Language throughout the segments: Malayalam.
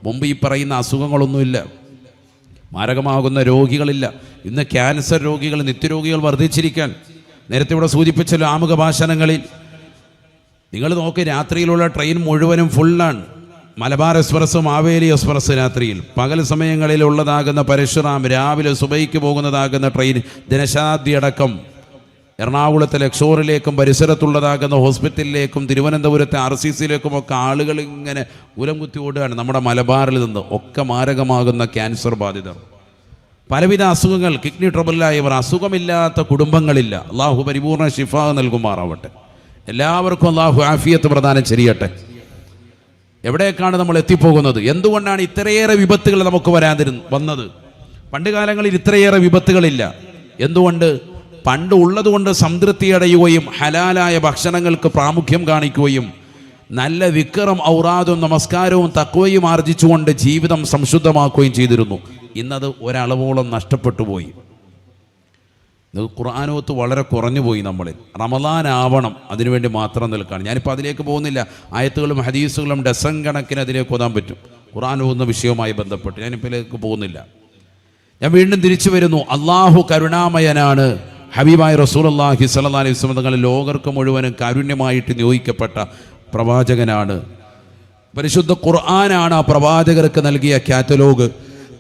മുമ്പ് ഈ പറയുന്ന അസുഖങ്ങളൊന്നുമില്ല, മാരകമാകുന്ന രോഗികളില്ല. ഇന്ന് ക്യാൻസർ രോഗികൾ, നിത്യരോഗികൾ വർദ്ധിച്ചിരിക്കാൻ. നേരത്തെ ഇവിടെ സൂചിപ്പിച്ചല്ലോ ആമുഖ ഭാഷണങ്ങളിൽ. നിങ്ങൾ നോക്കി, രാത്രിയിലുള്ള ട്രെയിൻ മുഴുവനും ഫുള്ളാണ്. മലബാർ എക്സ്പ്രസ്, മാവേലി എക്സ്പ്രസ് രാത്രിയിൽ. പകൽ സമയങ്ങളിൽ ഉള്ളതാകുന്ന പരശുറാം, രാവിലെ സുബൈക്ക് പോകുന്നതാകുന്ന ട്രെയിൻ, ജനശതാബ്ദി അടക്കം എറണാകുളത്തെ ലക്ഷോറിലേക്കും പരിസരത്തുള്ളതാകുന്ന ഹോസ്പിറ്റലിലേക്കും തിരുവനന്തപുരത്തെ RCCയിലേക്കും ഒക്കെ ആളുകൾ ഇങ്ങനെ ഉലം കുത്തി ഓടുകയാണ്. നമ്മുടെ മലബാറിൽ നിന്ന് ഒക്കെ മാരകമാകുന്ന ക്യാൻസർ ബാധിതർ, പലവിധ അസുഖങ്ങൾ, കിഡ്നി ട്രബിളായവർ, അസുഖമില്ലാത്ത കുടുംബങ്ങളില്ല. അള്ളാഹു പരിപൂർണ്ണ ശിഫാ നൽകുമാറാവട്ടെ. എല്ലാവർക്കും അള്ളാഹു ആഫിയത്ത് പ്രദാനം ചെയ്യട്ടെ. എവിടേക്കാണ് നമ്മൾ എത്തിപ്പോകുന്നത്? എന്തുകൊണ്ടാണ് ഇത്രയേറെ വിപത്തുകൾ നമുക്ക് വന്നത്? പണ്ട് കാലങ്ങളിൽ ഇത്രയേറെ വിപത്തുകളില്ല. എന്തുകൊണ്ട്? പണ്ട് ഉള്ളതുകൊണ്ട് സംതൃപ്തി അടയുകയും ഹലാലായ ഭക്ഷണങ്ങൾക്ക് പ്രാമുഖ്യം കാണിക്കുകയും നല്ല വിക്രം, ഔറാദും നമസ്കാരവും തഖ്വയും ആർജിച്ചുകൊണ്ട് ജീവിതം സംശുദ്ധമാക്കുകയും ചെയ്തിരുന്നു. ഇന്നത് ഒരളവോളം നഷ്ടപ്പെട്ടു പോയി. ഖുർആനോത്ത് വളരെ കുറഞ്ഞു പോയി നമ്മളിൽ. റമദാൻ ആവണം, അതിനുവേണ്ടി മാത്രം നിൽക്കുകയാണ്. ഞാനിപ്പോൾ അതിലേക്ക് പോകുന്നില്ല. ആയത്തുകളും ഹദീസുകളും ഡസൻ കണക്കിന് അതിലേക്ക് ഓതാൻ പറ്റും ഖുർആൻ ഓതുന്ന വിഷയവുമായി ബന്ധപ്പെട്ട്. ഞാനിപ്പോൾ ഇതിലേക്ക് പോകുന്നില്ല. ഞാൻ വീണ്ടും തിരിച്ചു വരുന്നു. അള്ളാഹു കരുണാമയനാണ്. ഹബീബായ റസൂലുള്ളാഹി സ്വല്ലല്ലാഹി അലൈഹി വസല്ലം തങ്ങൾ ലോകർക്ക് മുഴുവനും കാരുണ്യമായിട്ട് നിയോഗിക്കപ്പെട്ട പ്രവാചകനാണ്. പരിശുദ്ധ ഖുർആനാണ് ആ പ്രവാചകർക്ക് നൽകിയ കാറ്റലോഗ്.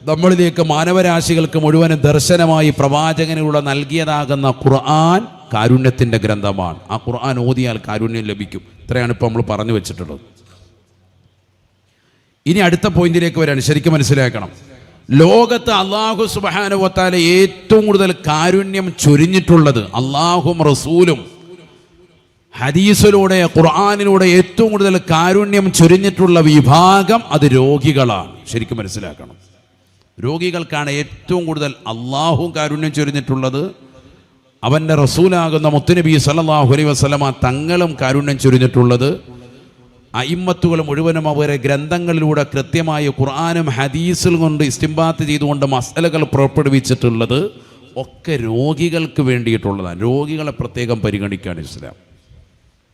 നമ്മളിലേക്ക് മാനവരാശികൾക്ക് മുഴുവനും ദർശനമായി പ്രവാചകനിലൂടെ നൽകിയതാകുന്ന ഖുർആൻ കാരുണ്യത്തിൻ്റെ ഗ്രന്ഥമാണ്. ആ ഖുർആൻ ഓതിയാൽ കാരുണ്യം ലഭിക്കും. ഇത്രയാണ് ഇപ്പോൾ നമ്മൾ പറഞ്ഞു വെച്ചിട്ടുള്ളത്. ഇനി അടുത്ത പോയിന്റിലേക്ക് വരാൻ ശരിക്കും മനസ്സിലാക്കണം. ലോകത്ത് അള്ളാഹു സുബ്ഹാനഹു വ തആല ഏറ്റവും കൂടുതൽ കാരുണ്യം ചൊരിഞ്ഞിട്ടുള്ളത്, അള്ളാഹും റസൂലും ഹദീസിലൂടെ ഖുർആനിലൂടെ ഏറ്റവും കൂടുതൽ കാരുണ്യം ചൊരിഞ്ഞിട്ടുള്ള വിഭാഗം അത് രോഗികളാണ്. ശരിക്കും മനസ്സിലാക്കണം. രോഗികൾക്കാണ് ഏറ്റവും കൂടുതൽ അള്ളാഹു കാരുണ്യം ചൊരിഞ്ഞിട്ടുള്ളത്. അവൻ്റെ റസൂലാകുന്ന മുത്തുനബി സല്ലല്ലാഹു അലൈഹി വസല്ലമ തങ്ങളും കാരുണ്യം ചൊരിഞ്ഞിട്ടുള്ളത്. അയിമ്മത്തുകൾ മുഴുവനും അവരെ ഗ്രന്ഥങ്ങളിലൂടെ കൃത്യമായി ഖുർആനും ഹദീസിൽ കൊണ്ട് ഇസ്തിംബാത്ത് ചെയ്തുകൊണ്ട് മസലകൾ പുറപ്പെടുവിച്ചിട്ടുള്ളത് ഒക്കെ രോഗികൾക്ക് വേണ്ടിയിട്ടുള്ളതാണ്. രോഗികളെ പ്രത്യേകം പരിഗണിക്കുകയാണ് ഇസ്ലാം.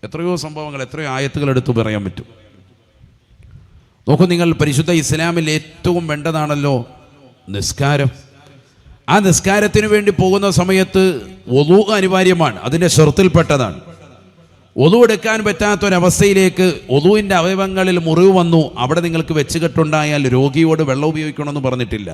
എത്രയോ സംഭവങ്ങൾ, എത്രയോ ആയത്തുകൾ എടുത്തു പറയാൻ പറ്റും. നോക്കൂ നിങ്ങൾ, പരിശുദ്ധ ഇസ്ലാമിൽ ഏറ്റവും വേണ്ടതാണല്ലോ നിസ്കാരം. ആ നിസ്കാരത്തിന് വേണ്ടി പോകുന്ന സമയത്ത് വുളൂ അനിവാര്യമാണ്. അതിൻ്റെ ഷർത്തിൽപ്പെട്ടതാണ്. വുളൂ എടുക്കാൻ പറ്റാത്തൊരവസ്ഥയിലേക്ക് വുളൂവിൻ്റെ അവയവങ്ങളിൽ മുറിവ് വന്നു, അവിടെ നിങ്ങൾക്ക് വെച്ചുകെട്ടുണ്ടായാൽ രോഗിയോട് വെള്ളം ഉപയോഗിക്കണമെന്ന് പറഞ്ഞിട്ടില്ല.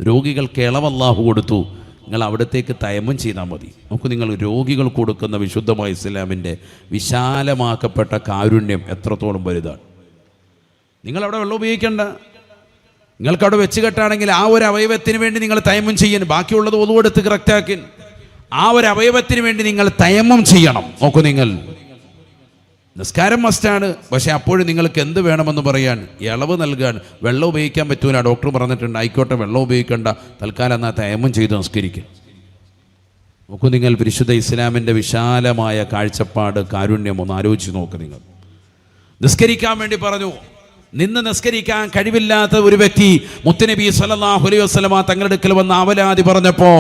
രോഗികൾക്ക് ഇളവ് അല്ലാഹു കൊടുത്തു. നിങ്ങൾ അവിടത്തേക്ക് തയമ്മം ചെയ്താൽ മതി. നമുക്ക് നിങ്ങൾ രോഗികൾ കൊടുക്കുന്ന വിശുദ്ധമായ ഇസ്ലാമിൻ്റെ വിശാലമാക്കപ്പെട്ട കാരുണ്യം എത്രത്തോളം വലുതാണ്. നിങ്ങളവിടെ വെള്ളം ഉപയോഗിക്കേണ്ട. നിങ്ങൾക്കവിടെ വെച്ച് കെട്ടാണെങ്കിൽ ആ ഒരു അവയവത്തിന് വേണ്ടി നിങ്ങൾ തയമ്മം ചെയ്യാൻ, ബാക്കിയുള്ളത് വുളൂ എടുത്ത് കറക്റ്റാക്കി ആ ഒരു അവയവത്തിന് വേണ്ടി നിങ്ങൾ തയമ്മം ചെയ്യണം. നോക്കൂ നിങ്ങൾ, നിസ്കാരം മസ്റ്റാണ്. പക്ഷേ അപ്പോഴും നിങ്ങൾക്ക് എന്ത് വേണമെന്ന് പറയാൻ ഇളവ് നൽകാൻ. വെള്ളം ഉപയോഗിക്കാൻ പറ്റൂല, ഡോക്ടർ പറഞ്ഞിട്ടുണ്ട്, ആയിക്കോട്ടെ വെള്ളം ഉപയോഗിക്കേണ്ട, തൽക്കാലം എന്നാൽ തയമ്മം ചെയ്ത് നിസ്കരിക്കും. നോക്കൂ നിങ്ങൾ, പരിശുദ്ധ ഇസ്ലാമിൻ്റെ വിശാലമായ കാഴ്ചപ്പാട്, കാരുണ്യം ഒന്ന് ആലോചിച്ച് നോക്ക് നിങ്ങൾ. നിസ്കരിക്കാൻ വേണ്ടി പറഞ്ഞു. നിന്ന് നിസ്കരിക്കാൻ കഴിവില്ലാത്ത ഒരു വ്യക്തി മുത്തുനബി സല്ലല്ലാഹു അലൈഹി വസല്ലമ തങ്ങളുടെ അടുക്കൽ വന്ന് അവലാതി പറഞ്ഞപ്പോൾ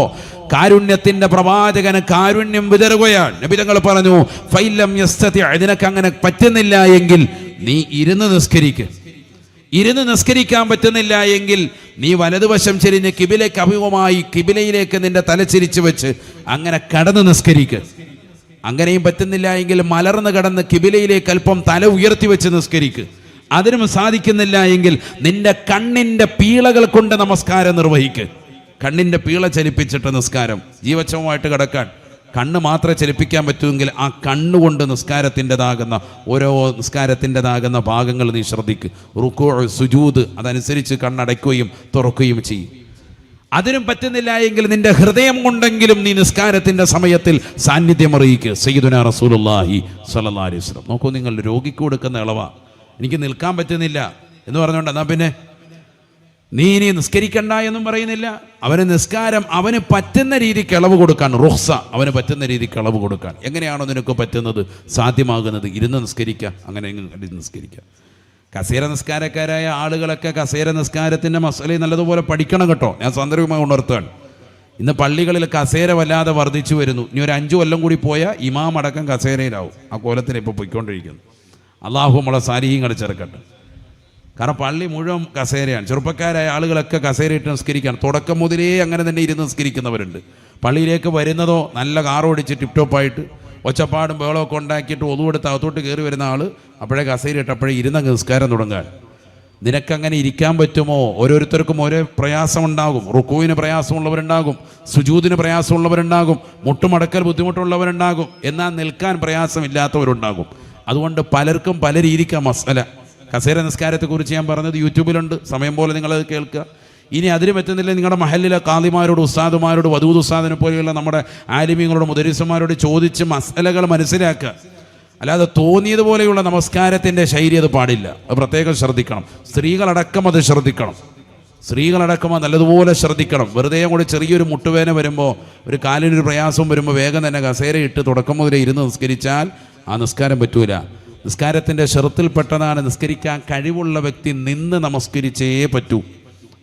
കാരുണ്യത്തിന്റെ പ്രവാചകന് കാരുണ്യം വിതറുകയാണ്. നബി തങ്ങൾ പറഞ്ഞു, ഫൈലം യസ്തതി, അതിനൊക്കെ അങ്ങനെ പറ്റുന്നില്ല എങ്കിൽ നീ ഇരുന്ന് നിസ്കരിക്ക്. ഇരുന്ന് നിസ്കരിക്കാൻ പറ്റുന്നില്ല എങ്കിൽ നീ വലതുവശം ചെരിഞ്ഞ് കിബിലയ്ക്ക് അഭിമുഖമായി കിബിലയിലേക്ക് നിന്റെ തല ചിരിച്ചു വെച്ച് അങ്ങനെ കടന്ന് നിസ്കരിക്ക്. അങ്ങനെയും പറ്റുന്നില്ല എങ്കിൽ മലർന്ന് കടന്ന് കിബിലയിലേക്ക് അല്പം തല ഉയർത്തി വെച്ച് നിസ്കരിക്ക്. അതിനും സാധിക്കുന്നില്ല എങ്കിൽ നിന്റെ കണ്ണിൻ്റെ പീളകൾ കൊണ്ട് നമസ്കാരം നിർവഹിക്ക്. കണ്ണിൻ്റെ പീള ചലിപ്പിച്ചിട്ട് നിസ്കാരം ജീവച്ഛവമായിട്ട് കിടക്കാൻ കണ്ണ് മാത്രമേ ചലിപ്പിക്കാൻ പറ്റുമെങ്കിൽ ആ കണ്ണുകൊണ്ട് നിസ്കാരത്തിൻ്റെതാകുന്ന ഓരോ നിസ്കാരത്തിൻ്റെതാകുന്ന ഭാഗങ്ങൾ നീ ശ്രദ്ധിക്ക്. റുക്കൂ, സുജൂദ്, അതനുസരിച്ച് കണ്ണടയ്ക്കുകയും തുറക്കുകയും ചെയ്യും. അതിനും പറ്റുന്നില്ല എങ്കിൽ നിന്റെ ഹൃദയം കൊണ്ടെങ്കിലും നീ നിസ്കാരത്തിൻ്റെ സമയത്തിൽ സാന്നിധ്യം അറിയിക്കുക. സയ്യിദുനാ റസൂലുള്ളാഹി സ്വല്ലല്ലാഹി അലൈഹി വസല്ലം. നോക്കൂ നിങ്ങൾ, രോഗിക്ക് കൊടുക്കുന്ന ഇളവാ. എനിക്ക് നിൽക്കാൻ പറ്റുന്നില്ല എന്ന് പറഞ്ഞുകൊണ്ട് എന്നാൽ പിന്നെ നീ ഇനി നിസ്കരിക്കണ്ട എന്നും പറയുന്നില്ല. അവന് നിസ്കാരം അവന് പറ്റുന്ന രീതിക്ക് ഇളവ് കൊടുക്കാൻ, റുഖ്സ, അവന് പറ്റുന്ന രീതിക്ക് ഇളവ് കൊടുക്കാൻ. എങ്ങനെയാണോ നിനക്ക് പറ്റുന്നത്, സാധ്യമാകുന്നത്, ഇരുന്ന് നിസ്കരിക്കുക, അങ്ങനെ നിസ്കരിക്കുക. കസേര നിസ്കാരക്കാരായ ആളുകളൊക്കെ കസേര നിസ്കാരത്തിൻ്റെ മസല നല്ലതുപോലെ പഠിക്കണം കേട്ടോ. ഞാൻ സന്ദർഭമായി ഉണർത്തുകയാണ്. ഇന്ന് പള്ളികളിൽ കസേര വല്ലാതെ വർദ്ധിച്ചു വരുന്നു. ഇനി ഒരു 5 കൊല്ലം കൂടി പോയാൽ ഇമാം അടക്കം കസേരയിലാവും. ആ കോലത്തിന് ഇപ്പോൾ പോയിക്കൊണ്ടിരിക്കുന്നു. അള്ളാഹു നമ്മളെ സാലിഹീങ്ങളെ ചേർക്കട്ടെ. കാരണം പള്ളി മുഴുവൻ കസേരയാണ്. ചെറുപ്പക്കാരായ ആളുകളൊക്കെ കസേരയിട്ട് നിസ്കരിക്കുകയാണ്. തുടക്കം മുതലേ അങ്ങനെ തന്നെ ഇരുന്ന് നിസ്കരിക്കുന്നവരുണ്ട്. പള്ളിയിലേക്ക് വരുന്നതോ നല്ല കാർ ഓടിച്ച് ടിപ് ടോപ്പായിട്ട് ഒച്ചപ്പാടും ബഹളമൊക്കെ ഉണ്ടാക്കിയിട്ട് ഒതുവെടുത്ത് അകത്തോട്ട് കയറി വരുന്ന ആൾ അപ്പോഴേ കസേരയിട്ട് അപ്പോഴേ ഇരുന്ന നിസ്കാരം തുടങ്ങാൻ. നിനക്കങ്ങനെ ഇരിക്കാൻ പറ്റുമോ? ഓരോരുത്തർക്കും ഓരോ പ്രയാസമുണ്ടാകും. റുക്കൂവിന് പ്രയാസമുള്ളവരുണ്ടാകും, സുജൂദിന് പ്രയാസമുള്ളവരുണ്ടാകും, മുട്ടുമടക്കൽ ബുദ്ധിമുട്ടുള്ളവരുണ്ടാകും, എന്നാൽ നിൽക്കാൻ പ്രയാസമില്ലാത്തവരുണ്ടാകും. അതുകൊണ്ട് പലർക്കും പല രീതിക്കാണ് മസല. കസേര നിസ്കാരത്തെക്കുറിച്ച് ഞാൻ പറഞ്ഞത് യൂട്യൂബിലുണ്ട്, സമയം പോലെ നിങ്ങളത് കേൾക്കുക. ഇനി അതിന് പറ്റുന്നില്ല, നിങ്ങളുടെ മഹല്ലിലെ കാളിമാരോട്, ഉസ്താദുമാരോട്, വദൂദ് ഉസ്താദിനെ പോലെയുള്ള നമ്മുടെ ആലിമീങ്ങളോട്, മുദരിസുമാരോട് ചോദിച്ച് മസലകൾ മനസ്സിലാക്കുക. അല്ലാതെ തോന്നിയതുപോലെയുള്ള നമസ്കാരത്തിൻ്റെ ശൈലി അത് പാടില്ല. അത് പ്രത്യേകം ശ്രദ്ധിക്കണം. സ്ത്രീകളടക്കം അത് ശ്രദ്ധിക്കണം. സ്ത്രീകളടക്കം നല്ലതുപോലെ ശ്രദ്ധിക്കണം. വെറുതെ കൂടി ചെറിയൊരു മുട്ടുവേന വരുമ്പോൾ, ഒരു കാലിനൊരു പ്രയാസം വരുമ്പോൾ വേഗം തന്നെ കസേര ഇട്ട് തുടക്കം മുതലേ ഇരുന്ന് നിസ്കരിച്ചാൽ ആ നിസ്കാരം പറ്റൂല. നിസ്കാരത്തിൻ്റെ ഷറത്തിൽപ്പെട്ടതാണ് നിസ്കരിക്കാൻ കഴിവുള്ള വ്യക്തി നിന്ന് നമസ്കരിച്ചേ പറ്റൂ.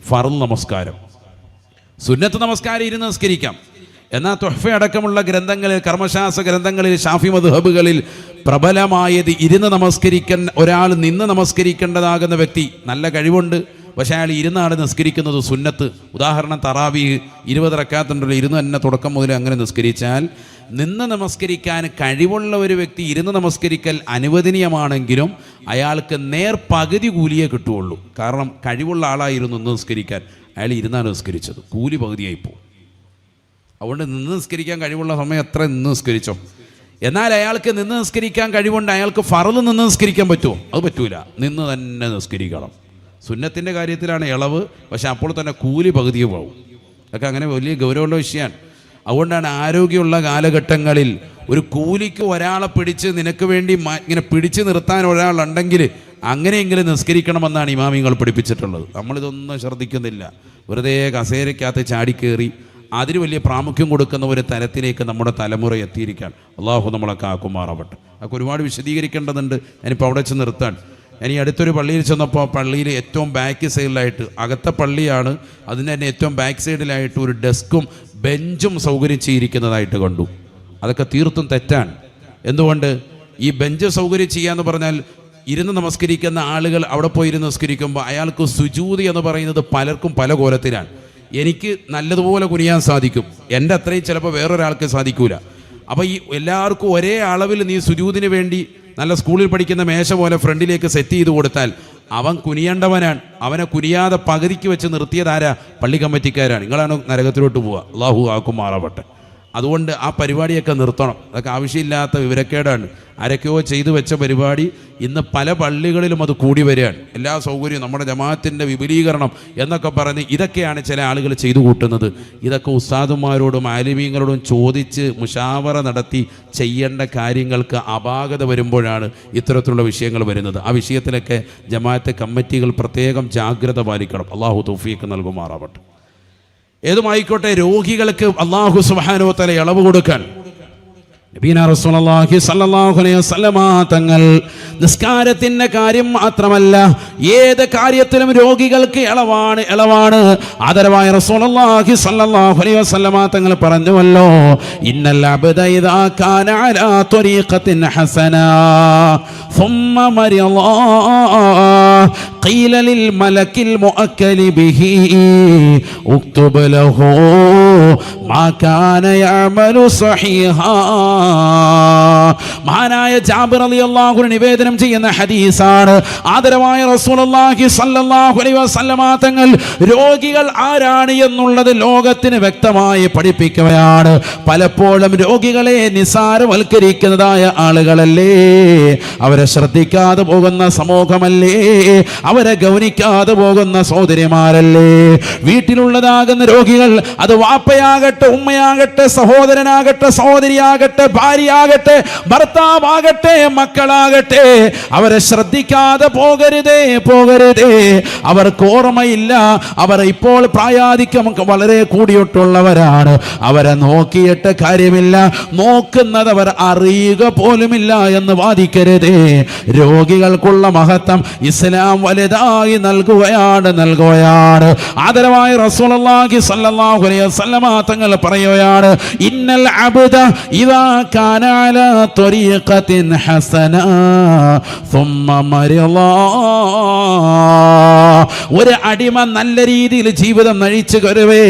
ഫർള് നമസ്കാരം, സുന്നത്ത് നമസ്കാരം ഇരുന്ന് നിസ്കരിക്കാം. എന്നാൽ തുഹ്ഫ അടക്കമുള്ള ഗ്രന്ഥങ്ങളിൽ, കർമ്മശാസ്ത്ര ഗ്രന്ഥങ്ങളിൽ, ഷാഫി മദ്ഹബുകളിൽ പ്രബലമായത് ഇരുന്ന് ഒരാൾ നിന്ന് നമസ്കരിക്കേണ്ടതാകുന്ന വ്യക്തി നല്ല കഴിവുണ്ട്, പക്ഷേ അയാൾ ഇരുന്നാണ് നിസ്കരിക്കുന്നത് സുന്നത്ത്. ഉദാഹരണം തറാവീഹ് 20 റക്അത്തുണ്ടല്ലോ, ഇരുന്ന് തന്നെ തുടക്കം മുതൽ അങ്ങനെ നിസ്കരിച്ചാൽ, നിന്ന് നമസ്കരിക്കാൻ കഴിവുള്ള ഒരു വ്യക്തി ഇരുന്ന് നമസ്കരിക്കൽ അനുവദനീയമാണെങ്കിലും അയാൾക്ക് പകുതി കൂലിയേ കിട്ടുകയുള്ളൂ. കാരണം കഴിവുള്ള ആളായിരുന്നു നിന്ന് നിസ്കരിക്കാൻ, അയാൾ ഇരുന്നാണ് നിസ്കരിച്ചത്, കൂലി പകുതിയായിപ്പോൾ. അതുകൊണ്ട് നിന്ന് നിസ്കരിക്കാൻ കഴിവുള്ള സമയം എത്ര നിന്ന് നിസ്കരിച്ചോ. എന്നാൽ അയാൾക്ക് നിന്ന് നിസ്കരിക്കാൻ കഴിവുണ്ട്, അയാൾക്ക് ഫർള് നിന്ന് നിസ്കരിക്കാൻ പറ്റുമോ? അത് പറ്റൂല, നിന്ന് തന്നെ നിസ്കരിക്കണം. സുന്നത്തിൻ്റെ കാര്യത്തിലാണ് ഇളവ്, പക്ഷെ അപ്പോൾ തന്നെ കൂലി പകുതിയെ പോകും. അതൊക്കെ അങ്ങനെ വലിയ ഗൗരവമുള്ള വിഷയമാണ്. അതുകൊണ്ടാണ് ആരോഗ്യമുള്ള കാലഘട്ടങ്ങളിൽ ഒരു കൂലിക്ക് ഒരാളെ പിടിച്ച് നിനക്ക് വേണ്ടി ഇങ്ങനെ പിടിച്ചു നിർത്താൻ ഒരാളുണ്ടെങ്കിൽ അങ്ങനെയെങ്കിലും നിസ്കരിക്കണമെന്നാണ് ഇമാമിങ്ങൾ പഠിപ്പിച്ചിട്ടുള്ളത്. നമ്മളിതൊന്നും ശ്രദ്ധിക്കുന്നില്ല. വെറുതെ കസേരയ്ക്കകത്ത് ചാടിക്കേറി അതിന് വലിയ പ്രാമുഖ്യം കൊടുക്കുന്ന ഒരു തരത്തിലേക്ക് നമ്മുടെ തലമുറ എത്തിയിരിക്കുകയാണ്. അള്ളാഹു നമ്മളെ കാക്കുമാറാവട്ടെ. അതൊക്കെ ഒരുപാട് വിശദീകരിക്കേണ്ടതുണ്ട്. ഞാനിപ്പോൾ അവിടെ വെച്ച് നിർത്താൻ. ഞാൻ ഈ അടുത്തൊരു പള്ളിയിൽ ചെന്നപ്പോൾ പള്ളിയിൽ ഏറ്റവും ബാക്ക് സൈഡിലായിട്ട്, അകത്തെ പള്ളിയാണ്, അതിന് തന്നെ ഏറ്റവും ബാക്ക് സൈഡിലായിട്ട് ഒരു ഡെസ്കും ബെഞ്ചും സൗകര്യം ചെയ്തിരിക്കുന്നതായിട്ട് കണ്ടു. അതൊക്കെ തീർത്തും തെറ്റാണ്. എന്തുകൊണ്ട്? ഈ ബെഞ്ച് സൗകര്യം ചെയ്യാന്ന് പറഞ്ഞാൽ ഇരുന്ന് നമസ്കരിക്കുന്ന ആളുകൾ അവിടെ പോയി ഇരുന്ന് നമസ്കരിക്കുമ്പോൾ അയാൾക്ക് സുജൂദ് എന്ന് പറയുന്നത് പലർക്കും പല കോലത്തിലാണ്. എനിക്ക് നല്ലതുപോലെ കുനിയാൻ സാധിക്കും, എൻ്റെ അത്രയും ചിലപ്പോൾ വേറൊരാൾക്ക് സാധിക്കൂല. അപ്പോൾ ഈ എല്ലാവർക്കും ഒരേ അളവിൽ നീ സുജൂദിന് വേണ്ടി നല്ല സ്കൂളിൽ പഠിക്കുന്ന മേശ പോലെ ഫ്രണ്ടിലേക്ക് സെറ്റ് ചെയ്ത് കൊടുത്താൽ അവൻ കുനിയേണ്ടവനാണ്. അവനെ കുനിയാതെ പകുതിക്ക് വെച്ച് നിർത്തിയതാരാ? പള്ളി കമ്മിറ്റിക്കാരാണ്. നിങ്ങളാണ് നരകത്തിലോട്ട് പോവുക. അള്ളാഹു ആക്കുമാറാവട്ടെ. അതുകൊണ്ട് ആ പരിപാടിയൊക്കെ നിർത്തണം. അതൊക്കെ ആവശ്യമില്ലാത്ത വിവരക്കേടാണ്. ആരൊക്കെയോ ചെയ്തു വെച്ച പരിപാടി ഇന്ന് പല പള്ളികളിലും അത് കൂടി വരികയാണ്. എല്ലാ സൗകര്യവും, നമ്മുടെ ജമാഅത്തിൻ്റെ വിപുലീകരണം എന്നൊക്കെ പറഞ്ഞ് ഇതൊക്കെയാണ് ചില ആളുകൾ ചെയ്തു കൂട്ടുന്നത്. ഇതൊക്കെ ഉസ്താദുമാരോടും ആലിമീങ്ങളോടും ചോദിച്ച് മുശാവറ നടത്തി ചെയ്യേണ്ട കാര്യങ്ങൾക്ക് അപാകത വരുമ്പോഴാണ് ഇത്തരത്തിലുള്ള വിഷയങ്ങൾ വരുന്നത്. ആ വിഷയത്തിലൊക്കെ ജമാഅത്ത് കമ്മിറ്റികൾ പ്രത്യേകം ജാഗ്രത പാലിക്കണം. അള്ളാഹു തൗഫീഖ് നൽകുമാറാവട്ടെ. ഏതുമായിക്കോട്ടെ, രോഗികൾക്ക് അല്ലാഹു സുബ്ഹാനഹു വ തആല ഇളവ് കൊടുക്കാൻ നബീന റസൂലുള്ളാഹി സ്വല്ലല്ലാഹു അലൈഹി വസല്ലമ തങ്ങൾ നിസ്കാരത്തിന്റെ കാര്യം മാത്രമല്ല ഏത് കാര്യത്തിലും രോഗികൾക്ക് ഇളവാണ്. ആദരവായ റസൂലുള്ളാഹി സ്വല്ലല്ലാഹു അലൈഹി വസല്ലമ തങ്ങൾ പറഞ്ഞുവല്ലോ, ഇന്നൽ അബ്ദ ഇദാ കാന അലാ ത്വരീഖത്തിൻ ഹസനാ ثم مرض قيل للملك المؤكل به اكتب له ما كان يعمل صحيحا. മഹാനായ ജാബിർ റളിയല്ലാഹു അൻഹു നിവേദനം ചെയ്യുന്ന ഹദീസാണ്. ആദരവായ റസൂലുള്ളാഹി സ്വല്ലല്ലാഹു അലൈഹി വസല്ലമ തങ്ങൾ രോഗികൾ ആരാണ് എന്നുള്ളത് ലോകത്തിന് വ്യക്തമായി പഠിപ്പിക്കുകയാണ്. പലപ്പോഴും രോഗികളെ നിസാരവൽക്കരിക്കുന്നതായ ആളുകളല്ലേ, അവരെ ശ്രദ്ധിക്കാതെ പോകുന്ന സമൂഹമല്ലേ, അവരെ ഗൗനിക്കാതെ പോകുന്ന സഹോദരിമാരല്ലേ. വീട്ടിലുള്ളതാകുന്ന രോഗികൾ, അത് വാപ്പയാകട്ടെ, ഉമ്മയാകട്ടെ, സഹോദരനാകട്ടെ, സഹോദരിയാകട്ടെ, ഭാര്യയാകട്ടെ, ഭർത്താവാകട്ടെ, മക്കളാകട്ടെ, അവരെ ശ്രദ്ധിക്കാതെ പോകരുതേ. അവർക്ക് ഓർമ്മയില്ല, അവർ ഇപ്പോൾ പ്രായാധിക്യം വളരെ കൂടിയിട്ടുള്ളവരാണ്. അവരെ നോക്കിയിട്ട് കാര്യമില്ല, നോക്കുന്നത് അവർ അറിയുക പോലുമില്ല എന്ന് വാദിക്കരുതേ. രോഗികൾക്കുള്ള മഹത്വം ഇസ്ലാം വലുതായി നൽകുകയാണ്. ആദരവായ റസൂലുള്ളാഹി സ്വല്ലല്ലാഹു അലൈഹി വസല്ലമ തങ്ങൾ പറയുകയാണ്, ഇന്നൽ അബ്ദ ഇദാ കാന അലാ ത്വരീഖത്തിൻ ഹസന സുമ്മ മരിളാ. ഒരു അടിമ നല്ല രീതിയിൽ ജീവിതം നയിച്ചു കരുവേ,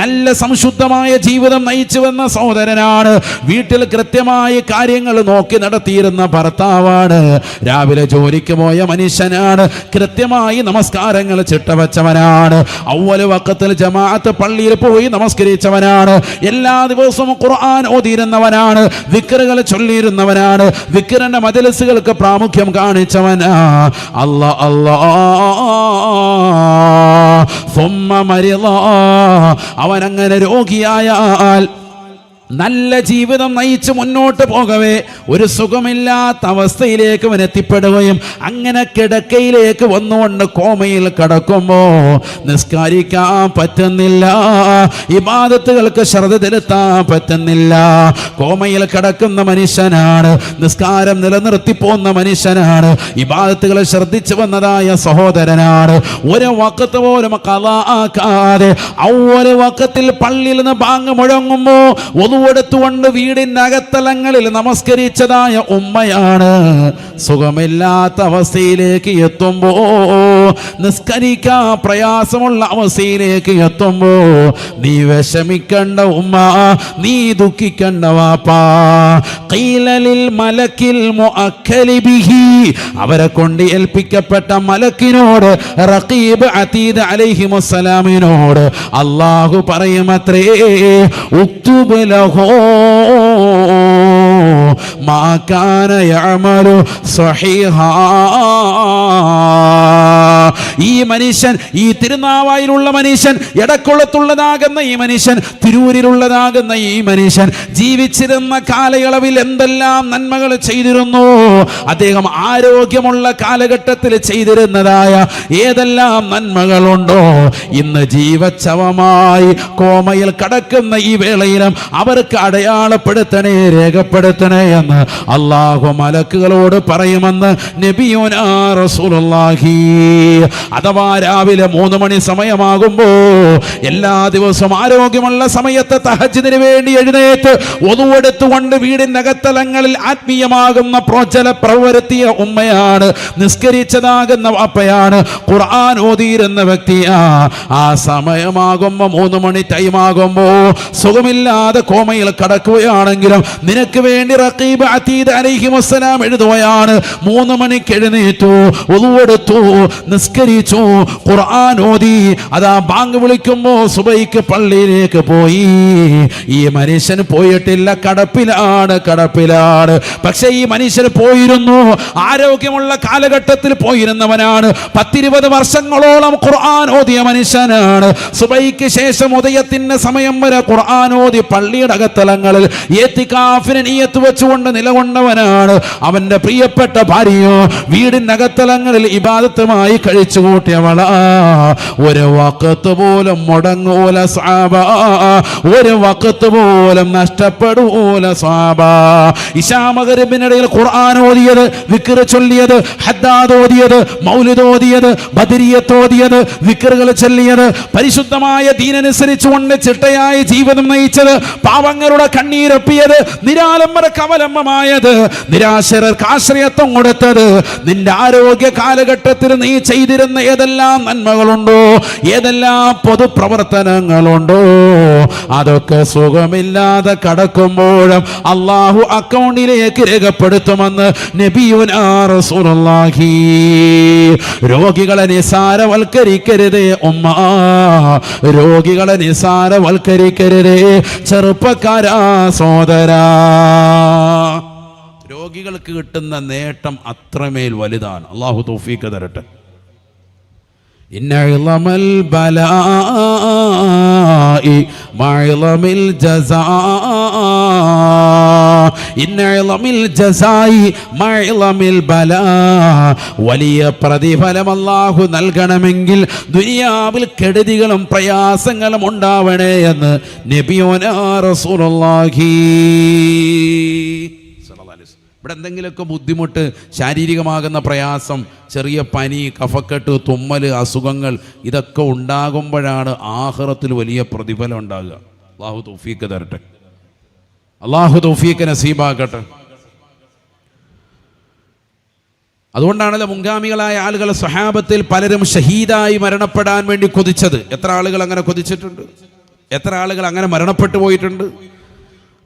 നല്ല സംശുദ്ധമായ ജീവിതം നയിച്ചു വന്ന സഹോദരനാണ്. വീട്ടിൽ കൃത്യമായി കാര്യങ്ങൾ നോക്കി നടത്തിയിരുന്ന ഭർത്താവാണ്. രാവിലെ ജോലിക്ക് പോയ മനുഷ്യനാണ്. കൃത്യമായി നമസ്കാരങ്ങൾ ചിട്ടവച്ചവനാണ്. അവ്വല് വഖത്തിൽ ജമാഅത്ത് പള്ളിയിൽ പോയി നമസ്കരിച്ചവനാണ്. എല്ലാ ദിവസവും ഖുർആൻ ഓതിയിരുന്നവനാണ്. വിക്റുകൾ ചൊല്ലിയിരുന്നവനാണ്. വിക്റിന്റെ മജ്‌ലിസുകൾക്ക് പ്രാമുഖ്യം കാണിച്ചവനാ. അവനങ്ങനെ രോഗിയായാൽ, നല്ല ജീവിതം നയിച്ച് മുന്നോട്ട് പോകവേ ഒരു സുഖമില്ലാത്ത അവസ്ഥയിലേക്ക് അവൻ എത്തിപ്പെടുകയും അങ്ങനെ കിടക്കയിലേക്ക് വന്നുകൊണ്ട് കോമയിൽ കിടക്കുമ്പോൾ നിസ്കരിക്കാൻ പറ്റുന്നില്ല, ഇബാദത്തുകൾക്ക് ശ്രദ്ധ ചെലുത്താൻ പറ്റുന്നില്ല. കോമയിൽ കിടക്കുന്ന മനുഷ്യനാണ്, നിസ്കാരം നിലനിർത്തി പോകുന്ന മനുഷ്യനാണ്, ഇബാദത്തുകളെ ശ്രദ്ധിച്ചു വന്നതായ സഹോദരനാണ്. ഒരു വഖത്ത് പോലും ഖളാ ആക്കാതെ ഒരു വഖത്തിൽ പള്ളിയിൽ നിന്ന് ബാങ്ക് മുഴങ്ങുമ്പോൾ എടുത്തുകൊണ്ട് വീടിൻ്റെ അകത്തലങ്ങളിൽ നമസ്കരിച്ചതായ ഉമ്മയാണ്. സുഖമില്ലാത്ത അവസ്ഥയിലേക്ക് എത്തുമ്പോ, നിസ്കരിക്കാൻ പ്രയാസമുള്ള അവസ്ഥയിലേക്ക് എത്തുമ്പോ നീ വിഷമിക്കണ്ട ഉമ്മ, നീ ദുഃഖിക്കണ്ട വാപ്പാ. ഖീലലിൽ മലക്കിൽ മുഅക്കലി ബിഹി, അവരെ കൊണ്ട് ഏൽപ്പിക്കപ്പെട്ട മലക്കിനോട്, റഖീബ് അതീദ് അലൈഹിമുസ്സലാമിനോട് അല്ലാഹു പറയുമത്രേ, ഉക്തുബ് ലഹു മാ കാന യഅമലു സ്വഹീഹാ. ഈ മനുഷ്യൻ, ഈ തിരുനാവായിലുള്ള മനുഷ്യൻ, എടക്കുളത്തുള്ളതാകുന്ന ഈ മനുഷ്യൻ, തിരൂരിലുള്ളതാകുന്ന ഈ മനുഷ്യൻ ജീവിച്ചിരുന്ന കാലയളവിൽ എന്തെല്ലാം നന്മകൾ ചെയ്തിരുന്നു, അദ്ദേഹം ആരോഗ്യമുള്ള കാലഘട്ടത്തിൽ ചെയ്തിരുന്നതായ ഏതെല്ലാം നന്മകളുണ്ടോ, ഇന്ന് ജീവച്ഛവമായി കോമയിൽ കടക്കുന്ന ഈ വേളയിലും അവർക്ക് അടയാളപ്പെടുത്തണേ, രേഖപ്പെടുത്തണേ എന്ന് അല്ലാഹു മലക്കുകളോട് പറയുമെന്ന് നബിയുനാ റസൂലുള്ളാഹി. അഥവാ രാവിലെ 3 മണി സമയമാകുമ്പോ, എല്ലാ ദിവസവും ആരോഗ്യമുള്ള സമയത്ത് തഹജ്ജുദിന് വേണ്ടി എഴുന്നേറ്റ് ഒതുവെടുത്തുകൊണ്ട് വീടിന്റെ അകത്തലങ്ങളിൽ ആത്മീയമാകുന്ന പ്രോജ്വല പ്രവൃത്തിയ ഉമ്മയാണ്, നിസ്കരിച്ചതാകുന്ന വാപ്പയാണ്, ഖുർആൻ ഓതിയിരുന്ന വ്യക്തിയാ. ആ സമയമാകുമ്പോ 3 മണി ടൈമാകുമ്പോ സുഖമില്ലാതെ കോമയിൽ കടക്കുകയാണെങ്കിലും നിനക്ക് വേണ്ടി റഖീബ് അതീദ് അലൈഹിമുസ്സലാം എഴുതുകയാണ്. 3 മണിക്ക് എഴുന്നേറ്റു, ഒതുവെടുത്തു, നിസ്കരിച്ചു, ഖുർആൻ ഓതി, അതാ ബാങ്ക് വിളിക്കുമ്പോ സുബൈക്ക് പള്ളിയിലേക്ക് പോയി. ഈ മനുഷ്യൻ പോയിട്ടില്ല, കടപ്പിലാണ്. പക്ഷെ ഈ മനുഷ്യൻ പോയിരുന്നു, ആരോഗ്യമുള്ള കാലഘട്ടത്തിൽ പോയിരുന്നവനാണ്. 10-20 വർഷങ്ങളോളം ഖുർആൻ ഓതിയ മനുഷ്യനാണ്. സുബൈക്ക് ശേഷം ഉദയത്തിന്റെ സമയം വരെ ഖുർആൻ ഓതി പള്ളിയുടെ അകത്തലങ്ങളിൽ ഇഅ്തികാഫിന് നിയ്യത്ത് വെച്ചുകൊണ്ട് നിലകൊണ്ടവനാണ്. അവന്റെ പ്രിയപ്പെട്ട ഭാര്യയോ വീടിന്റെ അകത്തലങ്ങളിൽ ഇബാദത്തുമായി കഴിച്ചു കൂട്ടിയവളാ. ഒരു വഖത്ത് പോലും മുടങ്ങൂല സ്വഹാബ, ഒരു വഖത്ത് പോലും നഷ്ടപ്പെടൂല സ്വഹാബ. ഇശാ മഗ്‌രിബിനിടയിൽ ഖുർആൻ ഓതിയത്, വിക്ർ ചൊല്ലിയത്, ഹദ്ദാദ് ഓതിയത്, മൗലിദ് ഓതിയത്, ബദരിയത്ത് ഓതിയത്, വിക്റുകൾ ചൊല്ലിയത്, പരിശുദ്ധമായ ദീനനുസരിച്ചുകൊണ്ട് ചിട്ടയായ ജീവിതം നയിച്ചത്, പാവങ്ങളുടെ കണ്ണീരൊപ്പിയത്, നിരാലംബർക്ക് അവലംബമായത്, നിരാശർക്ക് ആശ്രയത്വം കൊടുത്തത്, നിന്റെ ആരോഗ്യ കാലഘട്ടത്തിൽ നീ ചെയ്തിരുന്ന ഏതെല്ലാം നന്മകളുണ്ടോ, ഏതെല്ലാം പൊതുപ്രവർത്തനങ്ങളുണ്ടോ, അതൊക്കെ സുഖമില്ലാതെ കടക്കുമ്പോഴും അല്ലാഹു അക്കൗണ്ടിലേക്ക് രേഖപ്പെടുത്തുമെന്ന് നബിയുനാ റസൂലുള്ളാഹി. രോഗികളെ നിസാരവൽക്കരിക്കരുതേ ഉമ്മ, രോഗികളെ നിസാരവൽക്കരിക്കരുതേ ചെറുപ്പക്കാരാ സോദരാ. രോഗികൾക്ക് കിട്ടുന്ന നേട്ടം അത്രമേൽ വലുതാണ്. അല്ലാഹു തൗഫീഖ് തരട്ടെ. ഇന്ന ഇളമൽ ബലാഇ മഇളമിൽ ജസാ, ഇന്ന ഇളമിൽ ജസായി മഇളമിൽ ബലാ. വലിയ പ്രതിഫലം അല്ലാഹു നൽകണമെങ്കിൽ ദുനിയാവിൽ കെടുതികളും പ്രയാസങ്ങളും ഉണ്ടാവണേ എന്ന് നബിയുനാ റസൂലുള്ളാഹി. ഇവിടെ എന്തെങ്കിലുമൊക്കെ ബുദ്ധിമുട്ട്, ശാരീരികമാകുന്ന പ്രയാസം, ചെറിയ പനി, കഫക്കെട്ട്, തുമ്മൽ, അസുഖങ്ങൾ ഇതൊക്കെ ഉണ്ടാകുമ്പോഴാണ് ആഖിറത്തിൽ വലിയ പ്രതിഫലം ഉണ്ടാകുക. അള്ളാഹു തൗഫീഖ് തരട്ടെ, അള്ളാഹു തൗഫീഖ് നസീബാക്കട്ടെ. അതുകൊണ്ടാണല്ലോ മുൻഗാമികളായ ആളുകൾ സ്വഹാബത്തിൽ പലരും ഷഹീദായി മരണപ്പെടാൻ വേണ്ടി കൊതിച്ചത്. എത്ര ആളുകൾ അങ്ങനെ കൊതിച്ചിട്ടുണ്ട്? എത്ര ആളുകൾ അങ്ങനെ മരണപ്പെട്ടു പോയിട്ടുണ്ട്?